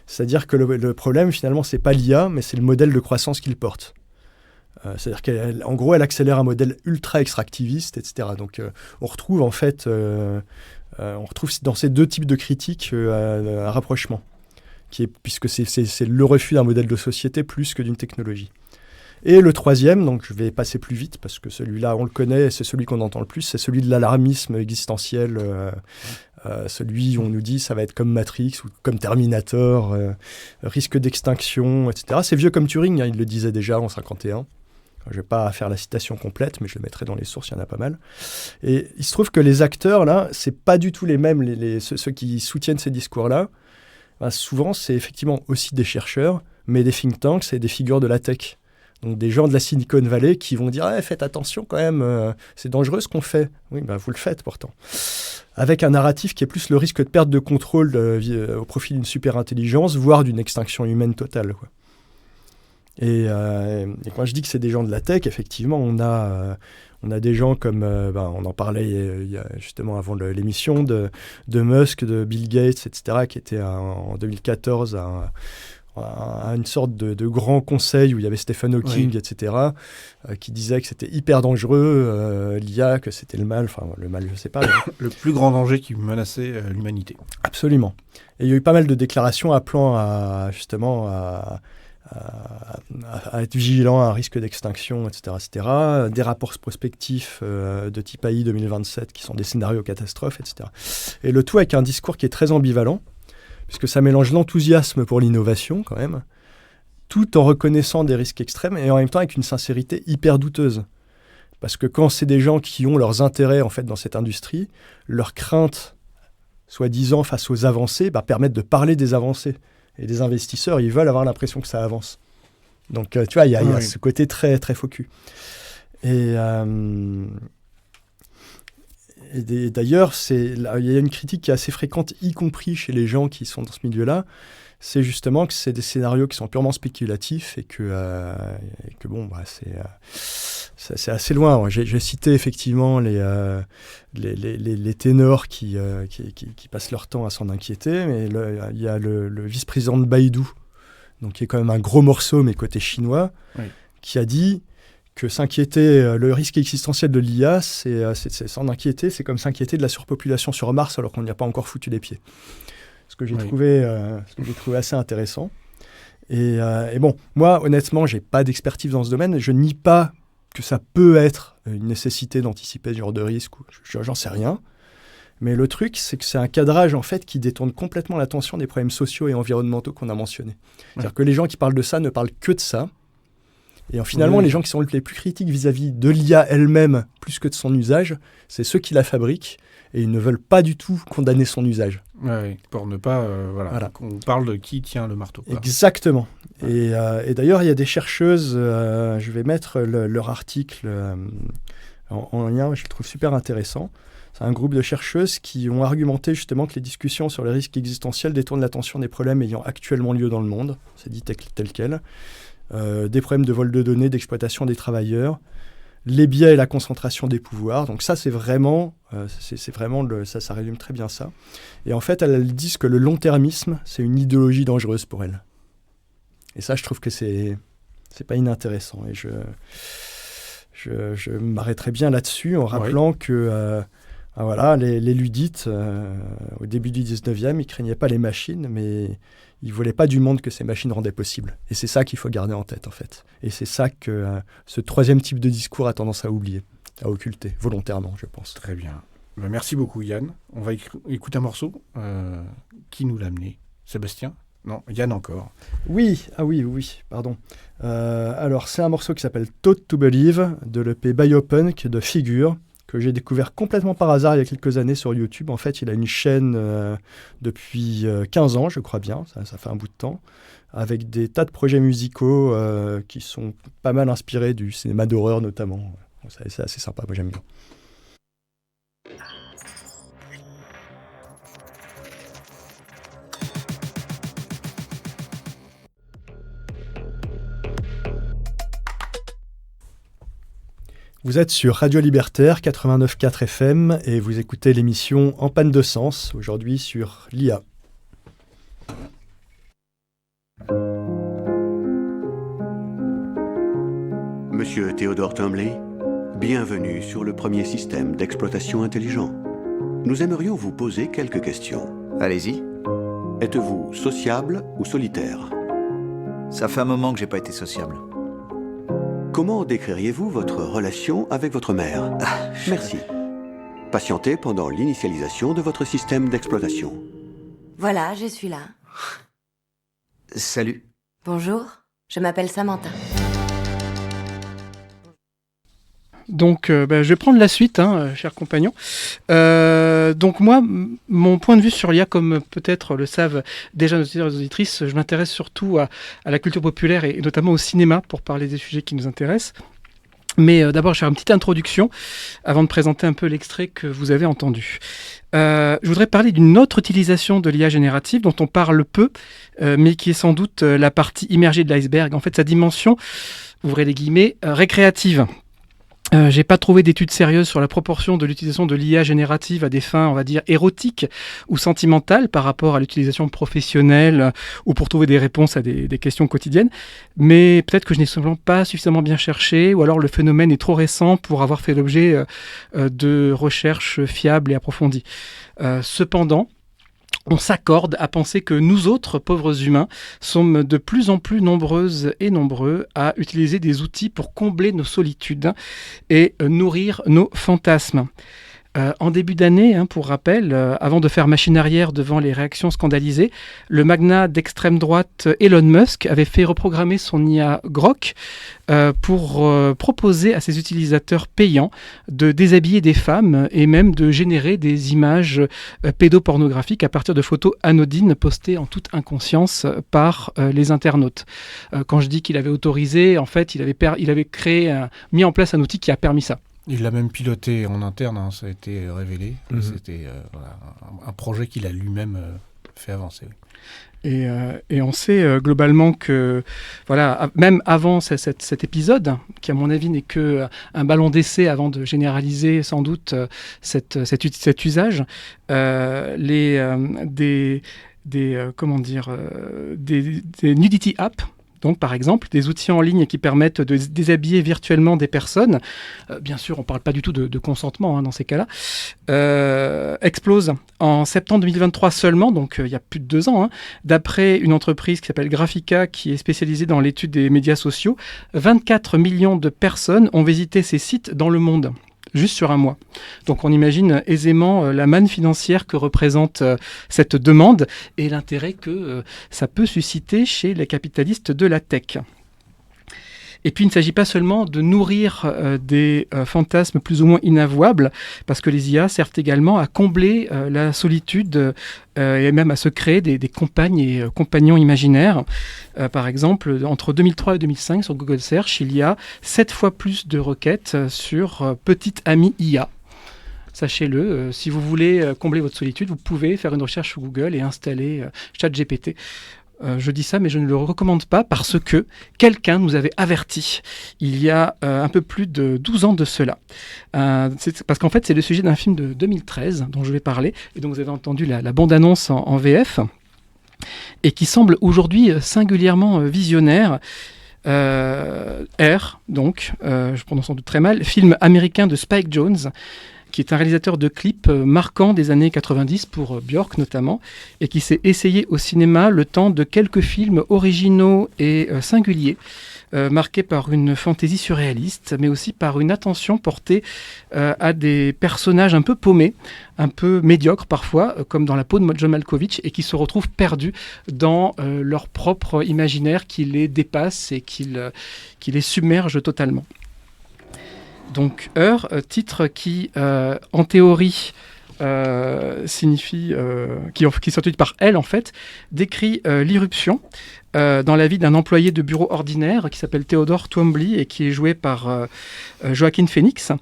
C'est-à-dire que le problème, finalement, c'est pas l'IA, mais c'est le modèle de croissance qu'il porte. C'est-à-dire qu'en gros, elle accélère un modèle ultra extractiviste, etc. Donc, on retrouve en fait, dans ces deux types de critiques un rapprochement, puisque c'est le refus d'un modèle de société plus que d'une technologie. Et le troisième, donc je vais passer plus vite parce que celui-là, on le connaît, c'est celui qu'on entend le plus, c'est celui de l'alarmisme existentiel, celui où on nous dit ça va être comme Matrix ou comme Terminator, risque d'extinction, etc. C'est vieux comme Turing, il le disait déjà en 1951. Je ne vais pas faire la citation complète, mais je le mettrai dans les sources, il y en a pas mal. Et il se trouve que les acteurs, là, ce n'est pas du tout les mêmes, ceux qui soutiennent ces discours-là. Souvent, c'est effectivement aussi des chercheurs, mais des think tanks et des figures de la tech. Donc des gens de la Silicon Valley qui vont dire faites attention quand même, c'est dangereux ce qu'on fait. Oui, vous le faites pourtant. Avec un narratif qui est plus le risque de perte de contrôle au profit d'une super-intelligence, voire d'une extinction humaine totale, quoi. Et quand je dis que c'est des gens de la tech, effectivement, on a des gens comme, on en parlait il y a justement avant l'émission, de Musk, de Bill Gates, etc., qui étaient en 2014 à une sorte de grand conseil où il y avait Stephen Hawking, etc., qui disait que c'était hyper dangereux, l'IA, que c'était le mal, je sais pas. Le plus grand danger qui menaçait l'humanité. Absolument. Et il y a eu pas mal de déclarations appelant à être vigilant à un risque d'extinction, etc., etc. Des rapports prospectifs de type AI 2027 qui sont des scénarios catastrophes, etc. Et le tout avec un discours qui est très ambivalent, puisque ça mélange l'enthousiasme pour l'innovation, quand même, tout en reconnaissant des risques extrêmes et en même temps avec une sincérité hyper douteuse. Parce que quand c'est des gens qui ont leurs intérêts en fait, dans cette industrie, leurs craintes, soi-disant face aux avancées, permettent de parler des avancées. Et les investisseurs, ils veulent avoir l'impression que ça avance. Donc, tu vois, il y a ce côté très, très focus. Et d'ailleurs, il y a une critique qui est assez fréquente, y compris chez les gens qui sont dans ce milieu-là, c'est justement que c'est des scénarios qui sont purement spéculatifs et que c'est assez loin. J'ai cité effectivement les ténors qui passent leur temps à s'en inquiéter, mais il y a le vice-président de Baidu, donc qui est quand même un gros morceau, mais côté chinois, qui a dit que s'inquiéter, le risque existentiel de l'IA, c'est s'en inquiéter, c'est comme s'inquiéter de la surpopulation sur Mars alors qu'on n'y a pas encore foutu les pieds. Ce que j'ai trouvé assez intéressant. Et bon, moi, honnêtement, j'ai pas d'expertise dans ce domaine. Je nie pas que ça peut être une nécessité d'anticiper ce genre de risque. J'en sais rien. Mais le truc, c'est que c'est un cadrage, en fait, qui détourne complètement l'attention des problèmes sociaux et environnementaux qu'on a mentionnés. C'est-à-dire que les gens qui parlent de ça ne parlent que de ça. Et finalement, les gens qui sont les plus critiques vis-à-vis de l'IA elle-même, plus que de son usage, c'est ceux qui la fabriquent. Et ils ne veulent pas du tout condamner son usage. Pour ne pas qu'on parle de qui tient le marteau. Exactement. Et d'ailleurs, il y a des chercheuses, je vais mettre leur article en lien, je le trouve super intéressant. C'est un groupe de chercheuses qui ont argumenté justement que les discussions sur les risques existentiels détournent l'attention des problèmes ayant actuellement lieu dans le monde, c'est dit tel quel, des problèmes de vol de données, d'exploitation des travailleurs, les biais et la concentration des pouvoirs. Donc ça, c'est vraiment ça résume très bien ça. Et en fait, elles disent que le long-termisme, c'est une idéologie dangereuse pour elles. Et ça, je trouve que c'est pas inintéressant. Et je m'arrêterai bien là-dessus en rappelant que les Ludites, au début du 19e, ils craignaient pas les machines, mais ils ne voulaient pas du monde que ces machines rendaient possible. Et c'est ça qu'il faut garder en tête, en fait. Et c'est ça que ce troisième type de discours a tendance à oublier, à occulter, volontairement, je pense. Très bien. Merci beaucoup, Yann. On va écouter un morceau. Qui nous l'a amené ? Sébastien ? Non, Yann encore. Oui, pardon. Alors, c'est un morceau qui s'appelle Taught to Believe, de l'EP Biopunk de Figure, que j'ai découvert complètement par hasard il y a quelques années sur YouTube. En fait, il a une chaîne depuis 15 ans, je crois bien, ça fait un bout de temps, avec des tas de projets musicaux qui sont pas mal inspirés du cinéma d'horreur notamment. C'est assez sympa, moi j'aime bien. Vous êtes sur Radio Libertaire 89.4 FM et vous écoutez l'émission En panne de sens, aujourd'hui sur l'IA. Monsieur Theodore Tumbley, bienvenue sur le premier système d'exploitation intelligent. Nous aimerions vous poser quelques questions. Allez-y. Êtes-vous sociable ou solitaire ? Ça fait un moment que j'ai pas été sociable. Comment décririez-vous votre relation avec votre mère ? Merci. Patientez pendant l'initialisation de votre système d'exploitation. Voilà, je suis là. donc je vais prendre la suite, chers compagnons. Donc moi, mon point de vue sur l'IA, comme peut-être le savent déjà nos auditeurs et nos auditrices, je m'intéresse surtout à la culture populaire et notamment au cinéma pour parler des sujets qui nous intéressent. Mais d'abord, je vais faire une petite introduction avant de présenter un peu l'extrait que vous avez entendu. Je voudrais parler d'une autre utilisation de l'IA générative dont on parle peu, mais qui est sans doute la partie immergée de l'iceberg. En fait, sa dimension, ouvrez les guillemets, récréative. J'ai pas trouvé d'études sérieuses sur la proportion de l'utilisation de l'IA générative à des fins, on va dire, érotiques ou sentimentales par rapport à l'utilisation professionnelle ou pour trouver des réponses à des questions quotidiennes. Mais peut-être que je n'ai simplement pas suffisamment bien cherché ou alors le phénomène est trop récent pour avoir fait l'objet de recherches fiables et approfondies. Cependant, on s'accorde à penser que nous autres, pauvres humains, sommes de plus en plus nombreuses et nombreux à utiliser des outils pour combler nos solitudes et nourrir nos fantasmes. En début d'année, pour rappel, avant de faire machine arrière devant les réactions scandalisées, le magnat d'extrême droite Elon Musk avait fait reprogrammer son IA Grok pour proposer à ses utilisateurs payants de déshabiller des femmes et même de générer des images pédopornographiques à partir de photos anodines postées en toute inconscience par les internautes. Quand je dis qu'il avait autorisé, en fait, il avait mis en place un outil qui a permis ça. Il l'a même piloté en interne, ça a été révélé. C'était un projet qu'il a lui-même fait avancer. Oui. Et on sait globalement que, même avant cet épisode, qui à mon avis n'est qu'un ballon d'essai avant de généraliser sans doute cet usage, des nudity apps, donc, par exemple, des outils en ligne qui permettent de déshabiller virtuellement des personnes, bien sûr, on ne parle pas du tout de consentement dans ces cas-là, explosent en septembre 2023 seulement, donc il y a plus de 2 ans, d'après une entreprise qui s'appelle Graphica, qui est spécialisée dans l'étude des médias sociaux. 24 millions de personnes ont visité ces sites dans le monde. Juste sur un mois. Donc on imagine aisément la manne financière que représente cette demande et l'intérêt que ça peut susciter chez les capitalistes de la tech. Et puis il ne s'agit pas seulement de nourrir des fantasmes plus ou moins inavouables, parce que les IA servent également à combler la solitude et même à se créer des compagnes et compagnons imaginaires. Par exemple, entre 2003 et 2005, sur Google Search, il y a 7 fois plus de requêtes sur Petite Amie IA. Sachez-le, si vous voulez combler votre solitude, vous pouvez faire une recherche sur Google et installer ChatGPT. Je dis ça, mais je ne le recommande pas parce que quelqu'un nous avait averti il y a un peu plus de 12 ans de cela. Parce qu'en fait, c'est le sujet d'un film de 2013 dont je vais parler et dont vous avez entendu la bande-annonce en VF et qui semble aujourd'hui singulièrement visionnaire. R, donc, je prononce sans doute très mal, film américain de Spike Jonze, qui est un réalisateur de clips marquants des années 90 pour Björk notamment, et qui s'est essayé au cinéma le temps de quelques films originaux et singuliers, marqués par une fantaisie surréaliste, mais aussi par une attention portée à des personnages un peu paumés, un peu médiocres parfois, comme dans la peau de John Malkovich, et qui se retrouvent perdus dans leur propre imaginaire qui les dépasse et qui les submerge totalement. Donc Heure, titre qui, en théorie, signifie, qui est traduit par elle en fait, décrit l'irruption dans la vie d'un employé de bureau ordinaire qui s'appelle Theodore Twombly et qui est joué par Joaquin Phoenix,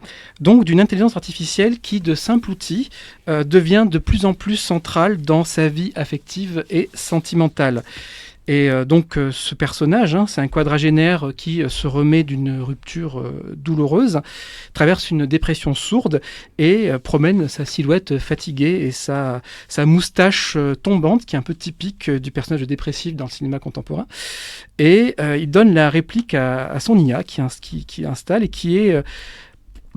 donc d'une intelligence artificielle qui, de simple outil, devient de plus en plus centrale dans sa vie affective et sentimentale. Et donc ce personnage, c'est un quadragénaire qui se remet d'une rupture douloureuse, traverse une dépression sourde et promène sa silhouette fatiguée et sa moustache tombante, qui est un peu typique du personnage dépressif dans le cinéma contemporain. Et il donne la réplique à son IA qui installe et qui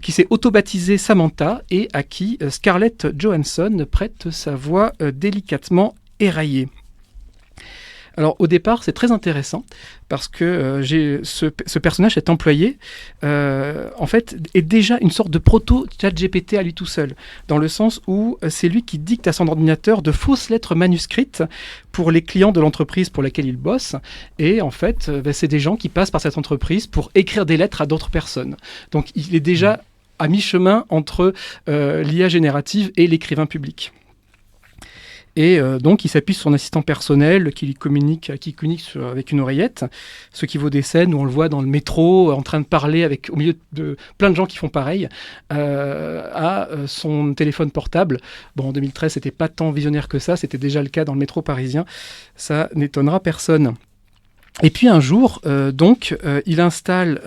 s'est auto-baptisée Samantha et à qui Scarlett Johansson prête sa voix délicatement éraillée. Alors au départ, c'est très intéressant parce que ce personnage, cet employé, en fait, est déjà une sorte de proto-ChatGPT à lui tout seul, dans le sens où c'est lui qui dicte à son ordinateur de fausses lettres manuscrites pour les clients de l'entreprise pour laquelle il bosse. Et en fait, c'est des gens qui passent par cette entreprise pour écrire des lettres à d'autres personnes. Donc il est déjà à mi-chemin entre l'IA générative et l'écrivain public. Et donc, il s'appuie sur son assistant personnel qui communique avec une oreillette, ce qui vaut des scènes où on le voit dans le métro en train de parler au milieu de plein de gens qui font pareil à son téléphone portable. Bon, en 2013, c'était pas tant visionnaire que ça, c'était déjà le cas dans le métro parisien. Ça n'étonnera personne. Et puis un jour, il installe...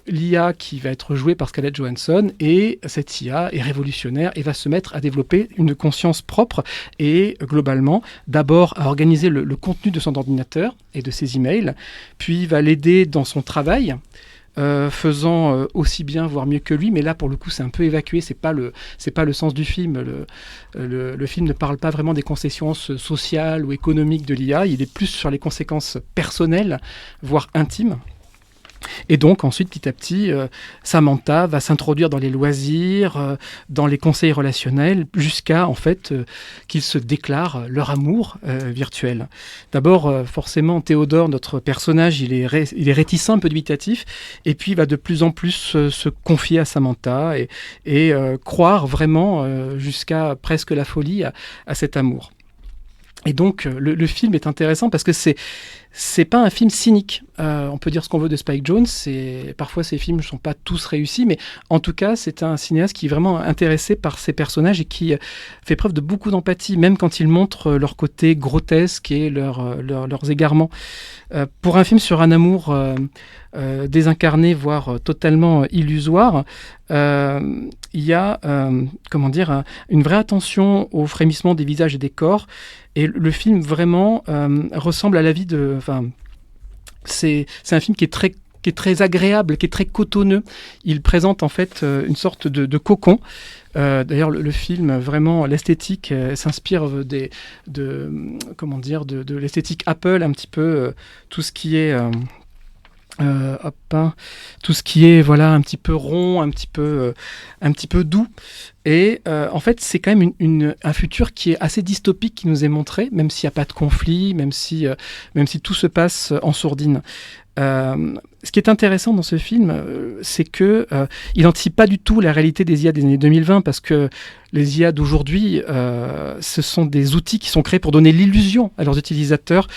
l'IA qui va être jouée par Scarlett Johansson, et cette IA est révolutionnaire et va se mettre à développer une conscience propre et globalement d'abord à organiser le contenu de son ordinateur et de ses emails, puis va l'aider dans son travail, faisant aussi bien voire mieux que lui, mais là pour le coup c'est un peu évacué, c'est pas le sens du film. Le film ne parle pas vraiment des conséquences sociales ou économiques de l'IA, il est plus sur les conséquences personnelles voire intimes. Et donc ensuite, petit à petit, Samantha va s'introduire dans les loisirs, dans les conseils relationnels, jusqu'à en fait qu'ils se déclarent leur amour virtuel. D'abord, forcément, Théodore, notre personnage, il est réticent, un peu dubitatif, et puis il va de plus en plus se confier à Samantha et croire vraiment, jusqu'à presque la folie, à cet amour. Et donc, le film est intéressant parce que c'est pas un film cynique. On peut dire ce qu'on veut de Spike Jonze. Parfois, ces films ne sont pas tous réussis, mais en tout cas, c'est un cinéaste qui est vraiment intéressé par ces personnages et qui fait preuve de beaucoup d'empathie, même quand il montre leur côté grotesque et leurs égarements. Pour un film sur un amour désincarné, voire totalement illusoire, il y a une vraie attention au frémissement des visages et des corps. Et le film vraiment ressemble à la vie de... C'est un film qui est très agréable, qui est très cotonneux. Il présente en fait une sorte de cocon. D'ailleurs, le film, vraiment, l'esthétique s'inspire de l'esthétique Apple, un petit peu tout ce qui est... tout ce qui est un petit peu rond, un petit peu doux. Et en fait, c'est quand même un futur qui est assez dystopique qui nous est montré, même s'il n'y a pas de conflit, même si tout se passe en sourdine. Ce qui est intéressant dans ce film, c'est que il n'anticipe pas du tout la réalité des IA des années 2020, parce que les IA d'aujourd'hui, ce sont des outils qui sont créés pour donner l'illusion à leurs utilisateurs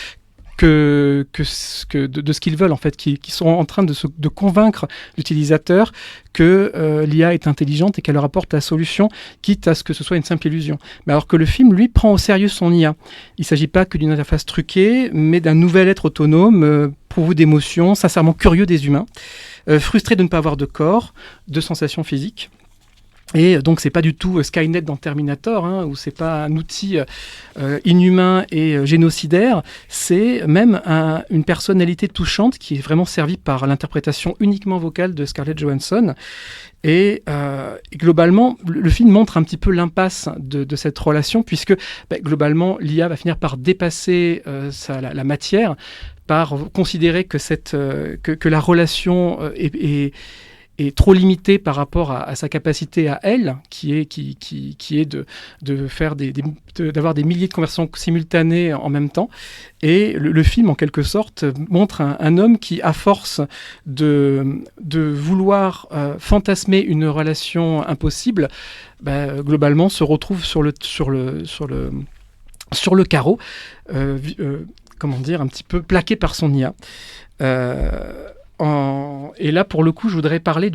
de ce qu'ils veulent, en fait, qui sont en train de convaincre l'utilisateur que l'IA est intelligente et qu'elle leur apporte la solution, quitte à ce que ce soit une simple illusion. Mais alors que le film, lui, prend au sérieux son IA. Il ne s'agit pas que d'une interface truquée, mais d'un nouvel être autonome, pourvu d'émotions, sincèrement curieux des humains, frustré de ne pas avoir de corps, de sensations physiques. Et donc c'est pas du tout Skynet dans Terminator, où c'est pas un outil inhumain et génocidaire, c'est même une personnalité touchante qui est vraiment servie par l'interprétation uniquement vocale de Scarlett Johansson. Et globalement, le film montre un petit peu l'impasse de cette relation, puisque globalement l'IA va finir par dépasser la matière, par considérer que la relation est trop limitée par rapport à sa capacité à elle, qui est de faire d'avoir des milliers de conversations simultanées en même temps. Et le film, en quelque sorte, montre un homme qui, à force de vouloir fantasmer une relation impossible, globalement se retrouve sur le carreau, un petit peu plaqué par son IA. Et là, pour le coup, je voudrais parler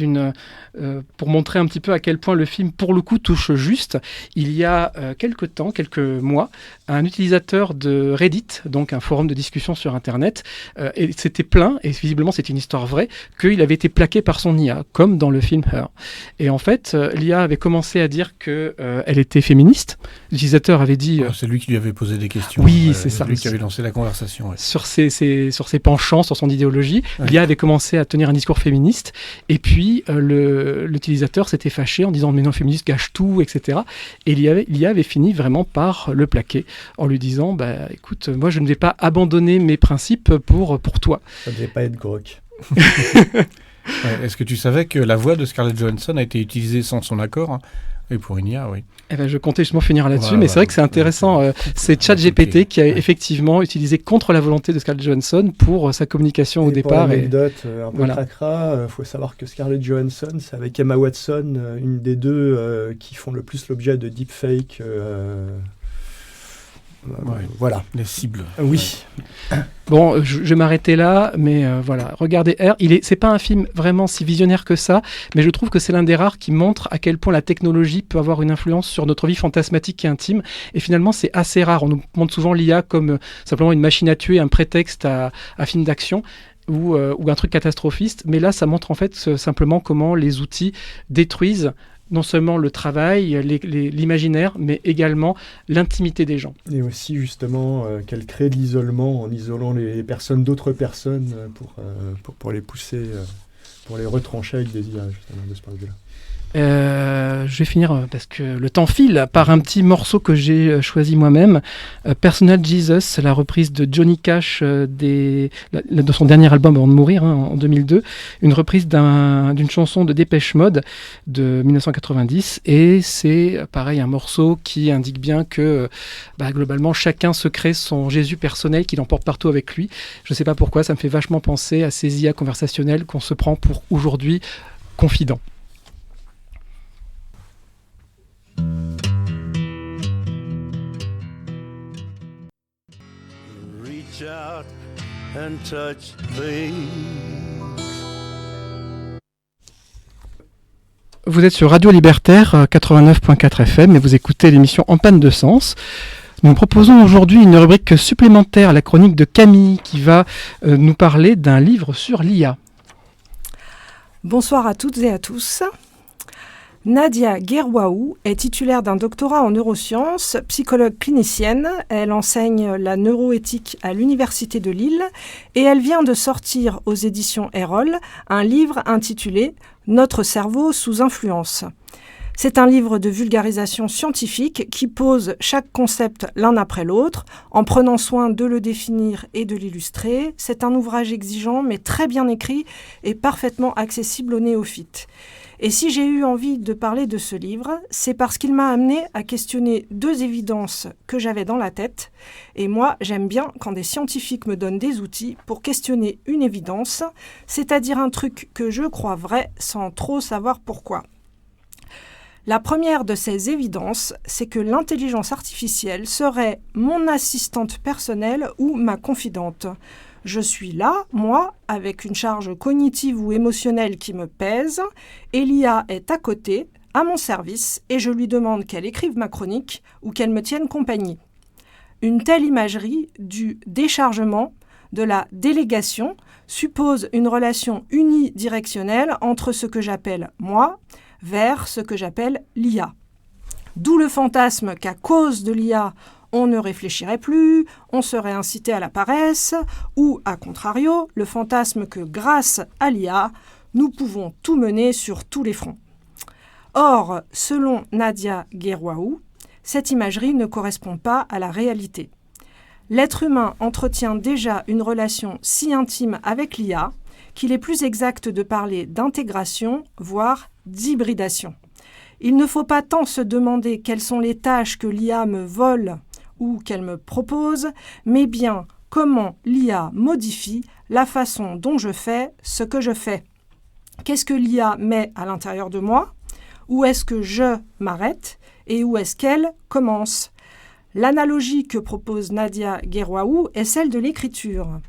pour montrer un petit peu à quel point le film, pour le coup, touche juste. Il y a quelques mois, un utilisateur de Reddit, donc un forum de discussion sur Internet, et c'était plein, et visiblement c'était une histoire vraie, qu'il avait été plaqué par son IA, comme dans le film Her. Et en fait, l'IA avait commencé à dire qu'elle était féministe. L'utilisateur avait dit... c'est lui qui lui avait posé des questions. Oui, c'est ça. C'est lui qui avait lancé la conversation. Ouais. Sur ses penchants, sur son idéologie. Ouais. L'IA avait commencé commençait à tenir un discours féministe, et puis l'utilisateur s'était fâché en disant « mais non, féministe gâche tout », etc. Et l'IA avait fini vraiment par le plaquer, en lui disant « écoute, moi je ne vais pas abandonner mes principes pour toi ». Ça ne devait pas être Grok. Est-ce que tu savais que la voix de Scarlett Johansson a été utilisée sans son accord, hein, et pour une IA, oui. Je comptais justement finir là-dessus, mais c'est vrai que c'est intéressant. C'est ChatGPT qui a effectivement utilisé contre la volonté de Scarlett Johansson pour sa communication au départ. Pour l'anecdote, un peu cracra, faut savoir que Scarlett Johansson, c'est avec Emma Watson, une des deux qui font le plus l'objet de deepfake. Voilà. Les cibles. Oui. Bon, je vais m'arrêter là, mais voilà. Regardez R. C'est pas un film vraiment si visionnaire que ça, mais je trouve que c'est l'un des rares qui montre à quel point la technologie peut avoir une influence sur notre vie fantasmatique et intime. Et finalement, c'est assez rare. On nous montre souvent l'IA comme simplement une machine à tuer, un prétexte à film d'action. Ou un truc catastrophiste. Mais là, ça montre en fait simplement comment les outils détruisent non seulement le travail, l'imaginaire, mais également l'intimité des gens. Et aussi, justement, qu'elle crée de l'isolement en isolant les personnes d'autres personnes pour les pousser, pour les retrancher avec des IA, justement, de ce point de vue-là. Je vais finir, parce que le temps file, par un petit morceau que j'ai choisi moi-même. Personal Jesus, la reprise de Johnny Cash de son dernier album avant de mourir, en 2002. Une reprise d'une chanson de Dépêche Mode de 1990. Et c'est pareil, un morceau qui indique bien que globalement chacun se crée son Jésus personnel qu'il emporte partout avec lui. Je ne sais pas pourquoi, ça me fait vachement penser à ces IA conversationnelles qu'on se prend pour aujourd'hui confidents. Reach out and touch things. Vous êtes sur Radio Libertaire 89.4 FM et vous écoutez l'émission En panne de sens. Nous proposons aujourd'hui une rubrique supplémentaire, la chronique de Camille, qui va nous parler d'un livre sur l'IA. Bonsoir à toutes et à tous. Nadia Guerwaou est titulaire d'un doctorat en neurosciences, psychologue clinicienne. Elle enseigne la neuroéthique à l'Université de Lille et elle vient de sortir aux éditions Erol un livre intitulé « Notre cerveau sous influence ». C'est un livre de vulgarisation scientifique qui pose chaque concept l'un après l'autre, en prenant soin de le définir et de l'illustrer. C'est un ouvrage exigeant, mais très bien écrit et parfaitement accessible aux néophytes. Et si j'ai eu envie de parler de ce livre, c'est parce qu'il m'a amené à questionner deux évidences que j'avais dans la tête. Et moi, j'aime bien quand des scientifiques me donnent des outils pour questionner une évidence, c'est-à-dire un truc que je crois vrai sans trop savoir pourquoi. La première de ces évidences, c'est que l'intelligence artificielle serait mon assistante personnelle ou ma confidente. Je suis là, moi, avec une charge cognitive ou émotionnelle qui me pèse, et l'IA est à côté, à mon service, et je lui demande qu'elle écrive ma chronique ou qu'elle me tienne compagnie. Une telle imagerie du déchargement, de la délégation, suppose une relation unidirectionnelle entre ce que j'appelle moi vers ce que j'appelle l'IA. D'où le fantasme qu'à cause de l'IA, on ne réfléchirait plus, on serait incité à la paresse, ou, à contrario, le fantasme que, grâce à l'IA, nous pouvons tout mener sur tous les fronts. Or, selon Nadia Guerwaou, cette imagerie ne correspond pas à la réalité. L'être humain entretient déjà une relation si intime avec l'IA qu'il est plus exact de parler d'intégration, voire d'hybridation. Il ne faut pas tant se demander quelles sont les tâches que l'IA me vole ou qu'elle me propose, mais bien comment l'IA modifie la façon dont je fais ce que je fais. Qu'est-ce que l'IA met à l'intérieur de moi? Où est-ce que je m'arrête? Et où est-ce qu'elle commence? L'analogie que propose Nadia Guerwaou est celle de l'écriture.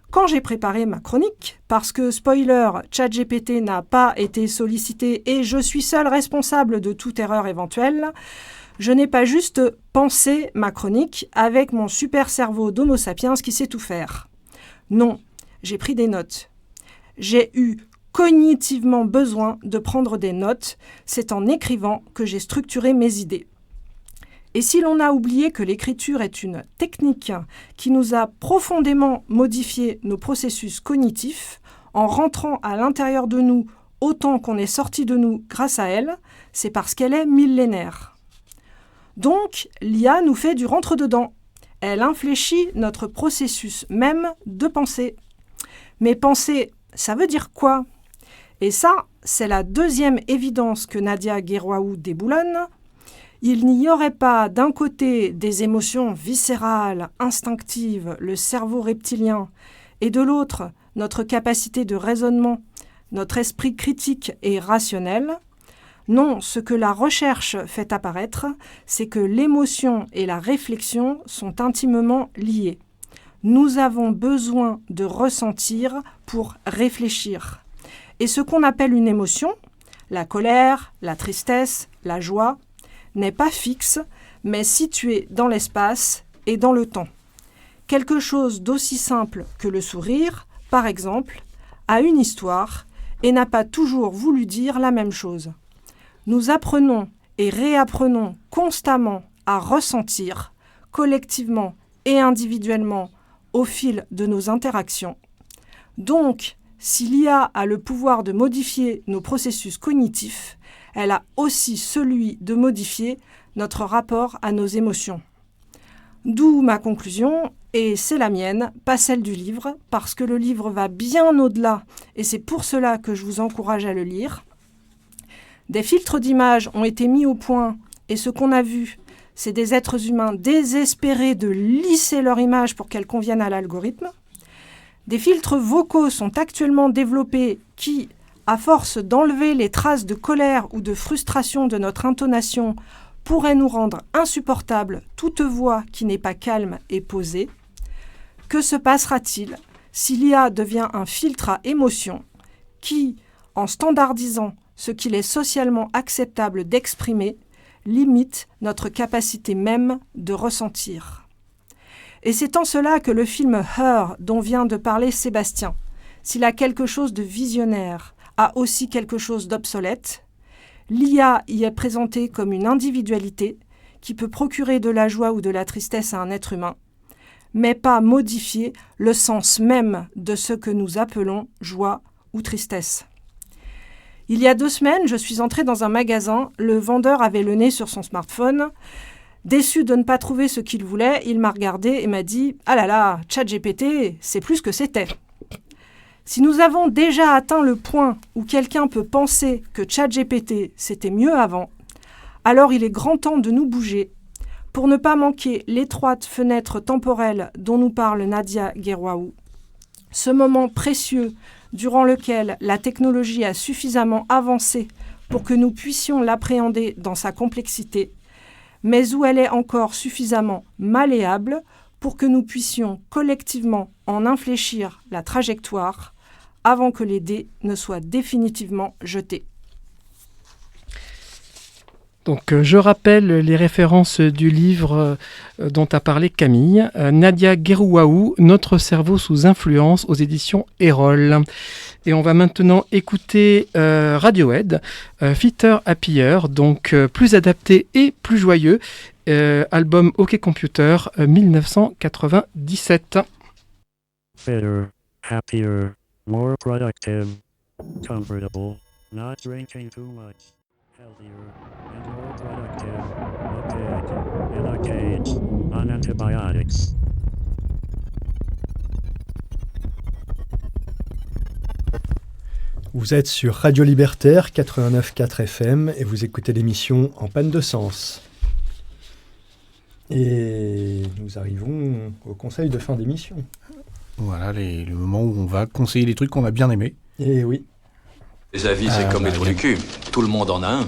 Quand j'ai préparé ma chronique, parce que, spoiler, ChatGPT n'a pas été sollicité et je suis seule responsable de toute erreur éventuelle, je n'ai pas juste pensé ma chronique avec mon super cerveau d'Homo sapiens qui sait tout faire. Non, j'ai pris des notes. J'ai eu cognitivement besoin de prendre des notes. C'est en écrivant que j'ai structuré mes idées. Et si l'on a oublié que l'écriture est une technique qui nous a profondément modifié nos processus cognitifs, en rentrant à l'intérieur de nous autant qu'on est sorti de nous grâce à elle, c'est parce qu'elle est millénaire. Donc, l'IA nous fait du rentre-dedans. Elle infléchit notre processus même de pensée. Mais penser, ça veut dire quoi ? Et ça, c'est la deuxième évidence que Nadia Guerwaou déboulonne. Il n'y aurait pas d'un côté des émotions viscérales, instinctives, le cerveau reptilien, et de l'autre notre capacité de raisonnement, notre esprit critique et rationnel. Non, ce que la recherche fait apparaître, c'est que l'émotion et la réflexion sont intimement liées. Nous avons besoin de ressentir pour réfléchir. Et ce qu'on appelle une émotion, la colère, la tristesse, la joie, n'est pas fixe, mais situé dans l'espace et dans le temps. Quelque chose d'aussi simple que le sourire, par exemple, a une histoire et n'a pas toujours voulu dire la même chose. Nous apprenons et réapprenons constamment à ressentir, collectivement et individuellement, au fil de nos interactions. Donc, si l'IA a le pouvoir de modifier nos processus cognitifs, elle a aussi celui de modifier notre rapport à nos émotions. D'où ma conclusion, et c'est la mienne, pas celle du livre, parce que le livre va bien au-delà, et c'est pour cela que je vous encourage à le lire. Des filtres d'images ont été mis au point, et ce qu'on a vu, c'est des êtres humains désespérés de lisser leur image pour qu'elle convienne à l'algorithme. Des filtres vocaux sont actuellement développés qui, à force d'enlever les traces de colère ou de frustration de notre intonation, pourraient nous rendre insupportables toute voix qui n'est pas calme et posée. Que se passera-t-il si l'IA devient un filtre à émotion qui, en standardisant ce qu'il est socialement acceptable d'exprimer, limite notre capacité même de ressentir. Et c'est en cela que le film Her, dont vient de parler Sébastien, s'il a quelque chose de visionnaire, a aussi quelque chose d'obsolète. L'IA y est présentée comme une individualité qui peut procurer de la joie ou de la tristesse à un être humain, mais pas modifier le sens même de ce que nous appelons joie ou tristesse. Il y a 2 semaines, je suis entrée dans un magasin, le vendeur avait le nez sur son smartphone. Déçu de ne pas trouver ce qu'il voulait, il m'a regardé et m'a dit « Ah là là, ChatGPT, c'est plus que c'était ». Si nous avons déjà atteint le point où quelqu'un peut penser que ChatGPT c'était mieux avant, alors il est grand temps de nous bouger pour ne pas manquer l'étroite fenêtre temporelle dont nous parle Nadia Guerwaou. Ce moment précieux durant lequel la technologie a suffisamment avancé pour que nous puissions l'appréhender dans sa complexité, mais où elle est encore suffisamment malléable pour que nous puissions collectivement en infléchir la trajectoire avant que les dés ne soient définitivement jetés. Donc, je rappelle les références du livre dont a parlé Camille. Nadia Guerwaou, Notre cerveau sous influence, aux éditions Erol. Et on va maintenant écouter Radiohead, Fitter Happier, donc plus adapté et plus joyeux. Album OK Computer, 1997. Fitter, happier, more productive, comfortable, not drinking too much. Healthier and more productive. Okay, in a cage, on antibiotics. Vous êtes sur Radio Libertaire 89.4 FM et vous écoutez l'émission En panne de sens. Et nous arrivons au conseil de fin d'émission. Voilà, le moment où on va conseiller les trucs qu'on a bien aimés. Et oui. Les avis, c'est comme les trous du cul. Tout le monde en a un.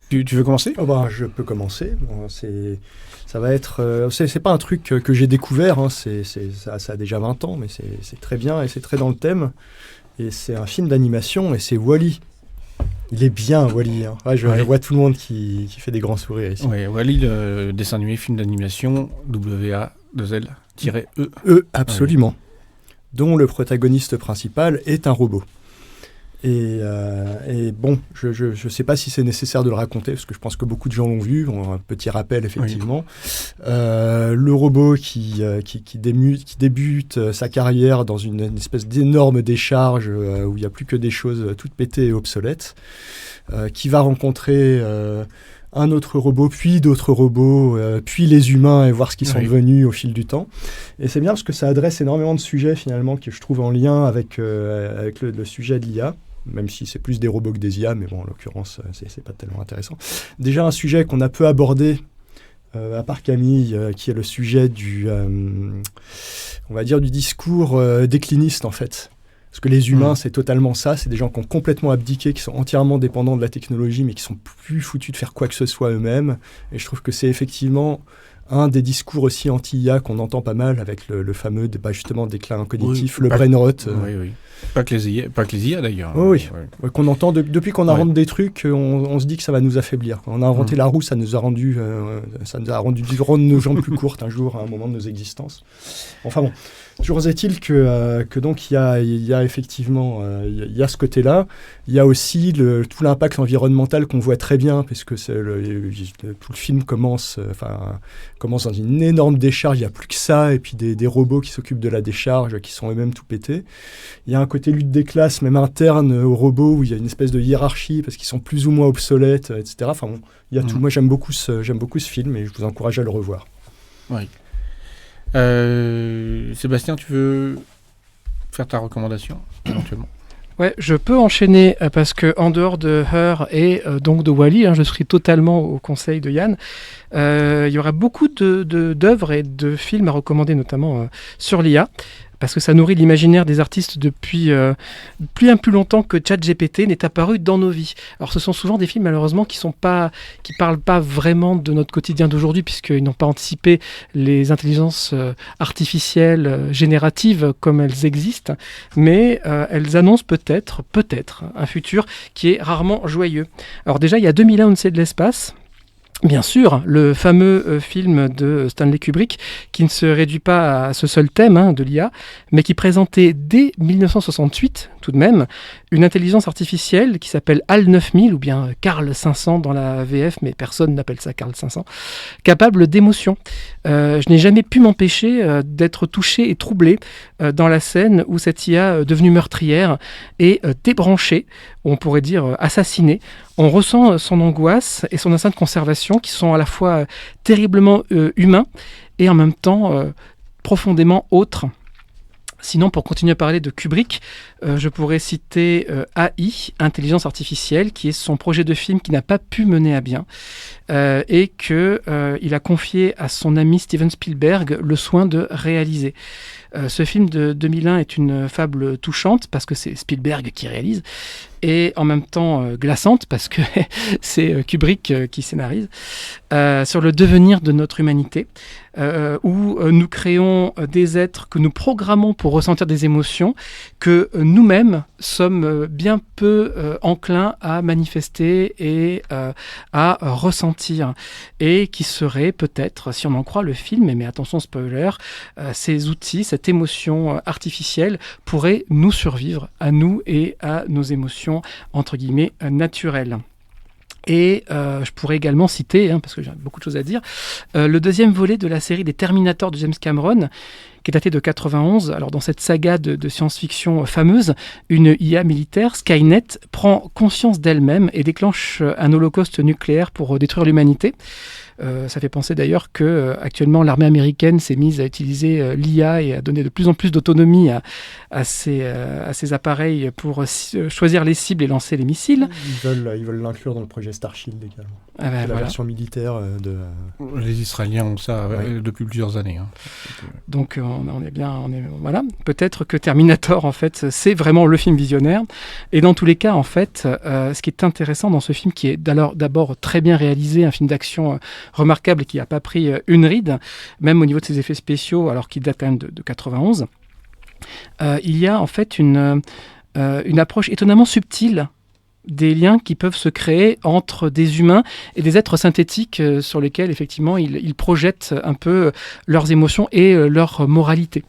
Tu veux commencer ? Je peux commencer. Bon, ça va être... c'est pas un truc que j'ai découvert. Hein, ça a déjà 20 ans, mais c'est très bien et c'est très dans le thème. Et c'est un film d'animation et c'est Wall-E. Il est bien, Wall-E. Hein. Je vois tout le monde qui fait des grands sourires ici. Oui, Wall-E, le dessin animé, film d'animation, WA2L-E. Absolument. Dont le protagoniste principal est un robot. Et bon, je ne sais pas si c'est nécessaire de le raconter, parce que je pense que beaucoup de gens l'ont vu. Un petit rappel, effectivement. Oui. Le robot qui débute sa carrière dans une espèce d'énorme décharge où il n'y a plus que des choses toutes pétées et obsolètes, qui va rencontrer un autre robot, puis d'autres robots, puis les humains, et voir ce qu'ils sont devenus au fil du temps. Et c'est bien parce que ça adresse énormément de sujets, finalement, que je trouve en lien avec le sujet de l'IA. Même si c'est plus des robots que des IA, mais bon, en l'occurrence, c'est pas tellement intéressant. Déjà, un sujet qu'on a peu abordé, à part Camille, qui est le sujet on va dire, du discours décliniste, en fait. Parce que les humains, c'est totalement ça. C'est des gens qui ont complètement abdiqué, qui sont entièrement dépendants de la technologie, mais qui sont plus foutus de faire quoi que ce soit eux-mêmes. Et je trouve que c'est effectivement un des discours aussi anti-IA qu'on entend pas mal avec le fameux débat, justement, déclin cognitif, le brain rot. Oui. Pas que les IA d'ailleurs. Oui. Qu'on entend depuis qu'on invente des trucs, on se dit que ça va nous affaiblir. Quand on a inventé la roue, ça nous a rendu nos jambes plus courtes un jour, à un moment de nos existences. Enfin bon, toujours est-il que donc il y a effectivement il y a ce côté-là. Il y a aussi tout l'impact environnemental qu'on voit très bien, parce que tout le film commence dans une énorme décharge. Il n'y a plus que ça, et puis des robots qui s'occupent de la décharge, qui sont eux-mêmes tout pétés. Il y a un côté lutte des classes, même interne aux robots, où il y a une espèce de hiérarchie, parce qu'ils sont plus ou moins obsolètes, etc. Enfin bon, il y a tout. Moi, j'aime beaucoup ce film, et je vous encourage à le revoir. Oui. Sébastien, tu veux faire ta recommandation, éventuellement? Ouais, je peux enchaîner parce que en dehors de Her et donc de Wall-E, je suis totalement au conseil de Yann. Il y aura beaucoup d'œuvres et de films à recommander, notamment sur l'IA. Parce que ça nourrit l'imaginaire des artistes depuis bien plus longtemps que ChatGPT n'est apparu dans nos vies. Alors ce sont souvent des films malheureusement qui parlent pas vraiment de notre quotidien d'aujourd'hui, puisqu'ils n'ont pas anticipé les intelligences artificielles génératives comme elles existent, mais elles annoncent peut-être un futur qui est rarement joyeux. Alors déjà, il y a 2001 Odyssée de l'espace. Bien sûr, le fameux film de Stanley Kubrick, qui ne se réduit pas à ce seul thème de l'IA, mais qui présentait dès 1968, tout de même, une intelligence artificielle qui s'appelle HAL 9000, ou bien Carl 500 dans la VF, mais personne n'appelle ça Carl 500, capable d'émotion. Je n'ai jamais pu m'empêcher d'être touché et troublé dans la scène où cette IA devenue meurtrière est débranchée, on pourrait dire assassinée. On ressent son angoisse et son instinct de conservation qui sont à la fois terriblement humains et en même temps profondément autres. Sinon, pour continuer à parler de Kubrick, je pourrais citer AI, Intelligence Artificielle, qui est son projet de film qui n'a pas pu mener à bien et qu'il a confié à son ami Steven Spielberg le soin de réaliser. Ce film de 2001 est une fable touchante parce que c'est Spielberg qui réalise et en même temps glaçante parce que c'est Kubrick qui scénarise, sur le devenir de notre humanité, où nous créons des êtres que nous programmons pour ressentir des émotions que nous-mêmes sommes bien peu enclins à manifester et à ressentir, et qui seraient peut-être, si on en croit le film, mais attention spoiler, ces outils, cette émotion artificielle pourrait nous survivre à nous et à nos émotions entre guillemets naturelles. Et je pourrais également citer, parce que j'ai beaucoup de choses à dire, le deuxième volet de la série des Terminator de James Cameron, qui est daté de 91. Alors dans cette saga de science-fiction fameuse, une IA militaire, Skynet, prend conscience d'elle-même et déclenche un holocauste nucléaire pour détruire l'humanité. Ça fait penser d'ailleurs que actuellement l'armée américaine s'est mise à utiliser l'IA et à donner de plus en plus d'autonomie à ces appareils pour choisir les cibles et lancer les missiles. Ils veulent l'inclure dans le projet Starshield également. La version militaire de... Les Israéliens ont ça depuis plusieurs années. Donc on est bien, voilà. Peut-être que Terminator en fait c'est vraiment le film visionnaire. Et dans tous les cas en fait, ce qui est intéressant dans ce film, qui est d'abord très bien réalisé, un film d'action remarquable et qui n'a pas pris une ride, même au niveau de ses effets spéciaux, alors qu'il date quand même de 91. Il y a en fait une approche étonnamment subtile des liens qui peuvent se créer entre des humains et des êtres synthétiques sur lesquels effectivement ils projettent un peu leurs émotions et leur moralité.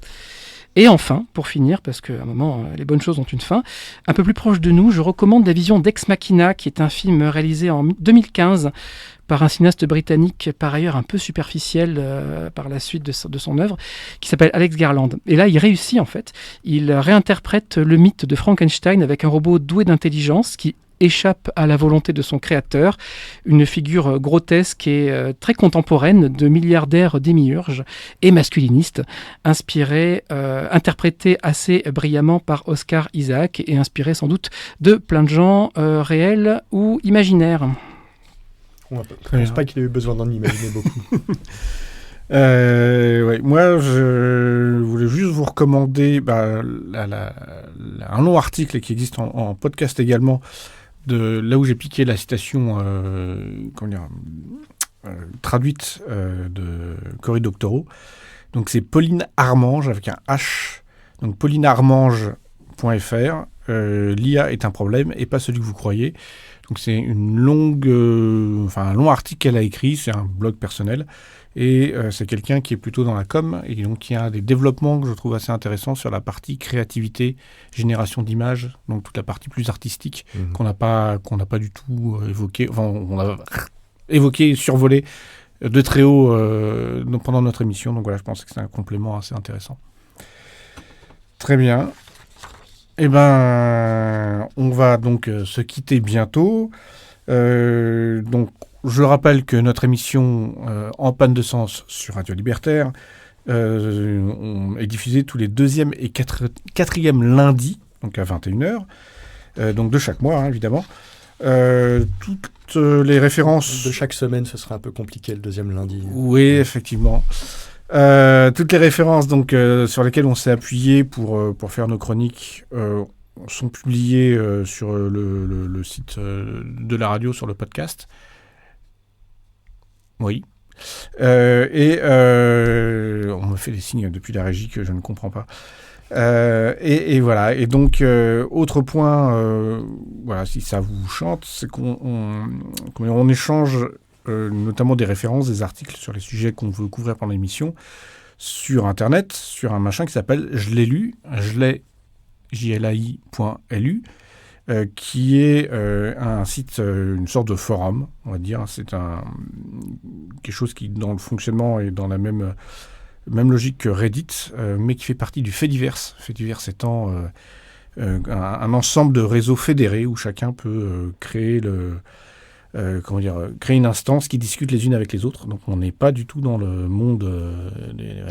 Et enfin, pour finir, parce qu'à un moment, les bonnes choses ont une fin, un peu plus proche de nous, je recommande La Vision d'Ex Machina, qui est un film réalisé en 2015 par un cinéaste britannique, par ailleurs un peu superficiel par la suite de son œuvre, qui s'appelle Alex Garland. Et là, il réussit en fait. Il réinterprète le mythe de Frankenstein avec un robot doué d'intelligence qui échappe à la volonté de son créateur, une figure grotesque et très contemporaine de milliardaire démiurge et masculiniste, interprété assez brillamment par Oscar Isaac et inspiré sans doute de plein de gens réels ou imaginaires. Je ne pense pas qu'il ait eu besoin d'en imaginer beaucoup. Ouais. Moi, je voulais juste vous recommander un long article qui existe en podcast également, de là où j'ai piqué la citation traduite de Cory Doctorow. Donc c'est Pauline Armange avec un H. Donc paulinearmange.fr. L'IA est un problème et pas celui que vous croyez. Donc c'est un long article qu'elle a écrit, c'est un blog personnel, et c'est quelqu'un qui est plutôt dans la com, et donc qui a des développements que je trouve assez intéressants sur la partie créativité, génération d'images, donc toute la partie plus artistique qu'on n'a pas du tout évoquée, enfin on a évoqué et survolé de très haut pendant notre émission, donc voilà, je pense que c'est un complément assez intéressant. Très bien. Eh ben, on va donc se quitter bientôt. Donc, je rappelle que notre émission En panne de sens sur Radio Libertaire est diffusée tous les 2e et 4e lundis, donc à 21h, donc de chaque mois, hein, évidemment. Toutes les références... De chaque semaine, ce sera un peu compliqué le 2e lundi. Oui, effectivement. Toutes les références donc, sur lesquelles on s'est appuyé pour faire nos chroniques sont publiées sur le site de la radio, sur le podcast. Oui. On me fait des signes depuis la régie que je ne comprends pas. Et voilà. Et donc, autre point, voilà, si ça vous chante, c'est qu'on échange notamment des références, des articles sur les sujets qu'on veut couvrir pendant l'émission, sur Internet, sur un machin qui s'appelle Je l'ai lu, jlai.lu, qui est un site, une sorte de forum, on va dire. C'est quelque chose qui, dans le fonctionnement, est dans la même logique que Reddit, mais qui fait partie du fait divers. Fait divers étant un ensemble de réseaux fédérés où chacun peut créer créer une instance qui discute les unes avec les autres. Donc on n'est pas du tout dans le monde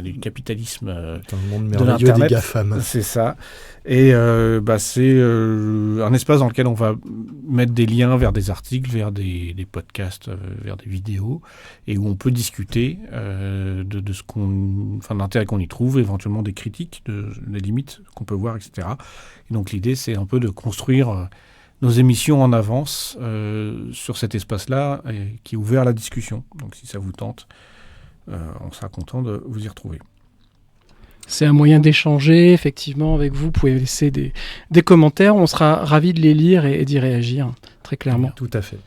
du capitalisme dans le monde de l'Internet. Des GAFAM. C'est ça. Et c'est un espace dans lequel on va mettre des liens vers des articles, vers des podcasts, vers des vidéos, et où on peut discuter de l'intérêt qu'on y trouve, éventuellement des critiques, des limites qu'on peut voir, etc. Et donc l'idée, c'est un peu de construire nos émissions en avance sur cet espace-là qui est ouvert à la discussion. Donc si ça vous tente, on sera content de vous y retrouver. C'est un moyen d'échanger, effectivement, avec vous. Vous pouvez laisser des commentaires. On sera ravis de les lire et d'y réagir, très clairement. Tout à fait.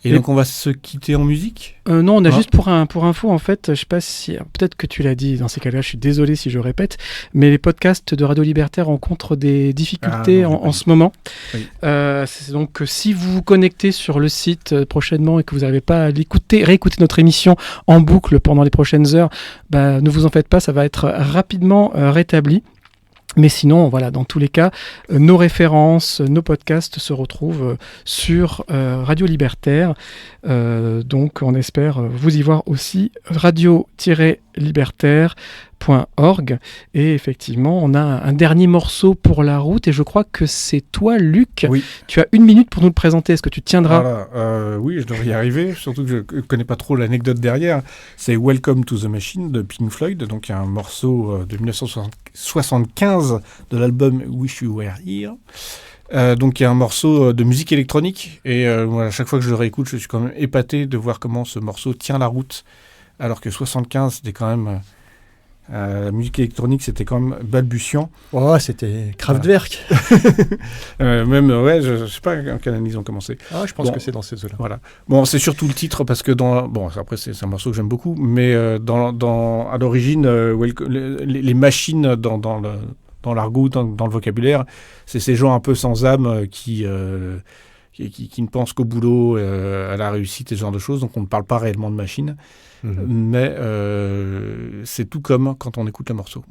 Et donc on va se quitter en musique ? Non, on a juste pour info, en fait, je sais pas si... Peut-être que tu l'as dit, dans ces cas-là, je suis désolé si je répète, mais les podcasts de Radio Libertaire rencontrent des difficultés en ce moment. Oui. C'est donc si vous vous connectez sur le site prochainement et que vous n'arrivez pas à réécouter notre émission en boucle pendant les prochaines heures, ne vous en faites pas, ça va être rapidement rétabli. Mais sinon, voilà, dans tous les cas, nos références, nos podcasts se retrouvent sur Radio Libertaire. Donc, on espère vous y voir aussi. radio-libertaire.org. Et effectivement, on a un dernier morceau pour la route. Et je crois que c'est toi, Luc. Oui. Tu as 1 minute pour nous le présenter. Est-ce que tu tiendras ? Voilà. Oui, je devrais y arriver. Surtout que je ne connais pas trop l'anecdote derrière. C'est Welcome to the Machine de Pink Floyd. Donc, il y a un morceau de 1975 de l'album Wish You Were Here. Donc il y a un morceau de musique électronique et à chaque fois que je le réécoute, je suis quand même épaté de voir comment ce morceau tient la route, alors que 75 c'était quand même La musique électronique, c'était quand même balbutiant. Oh, c'était Kraftwerk. Même, ouais, je sais pas en quelle année ils ont commencé. Ah, je pense que c'est dans ces eaux-là. Voilà. Bon, c'est surtout le titre parce que après c'est un morceau que j'aime beaucoup, mais à l'origine, les machines dans l'argot, dans le vocabulaire, c'est ces gens un peu sans âme qui ne pensent qu'au boulot, à la réussite et ce genre de choses. Donc on ne parle pas réellement de machines. Mais c'est tout comme quand on écoute le morceau.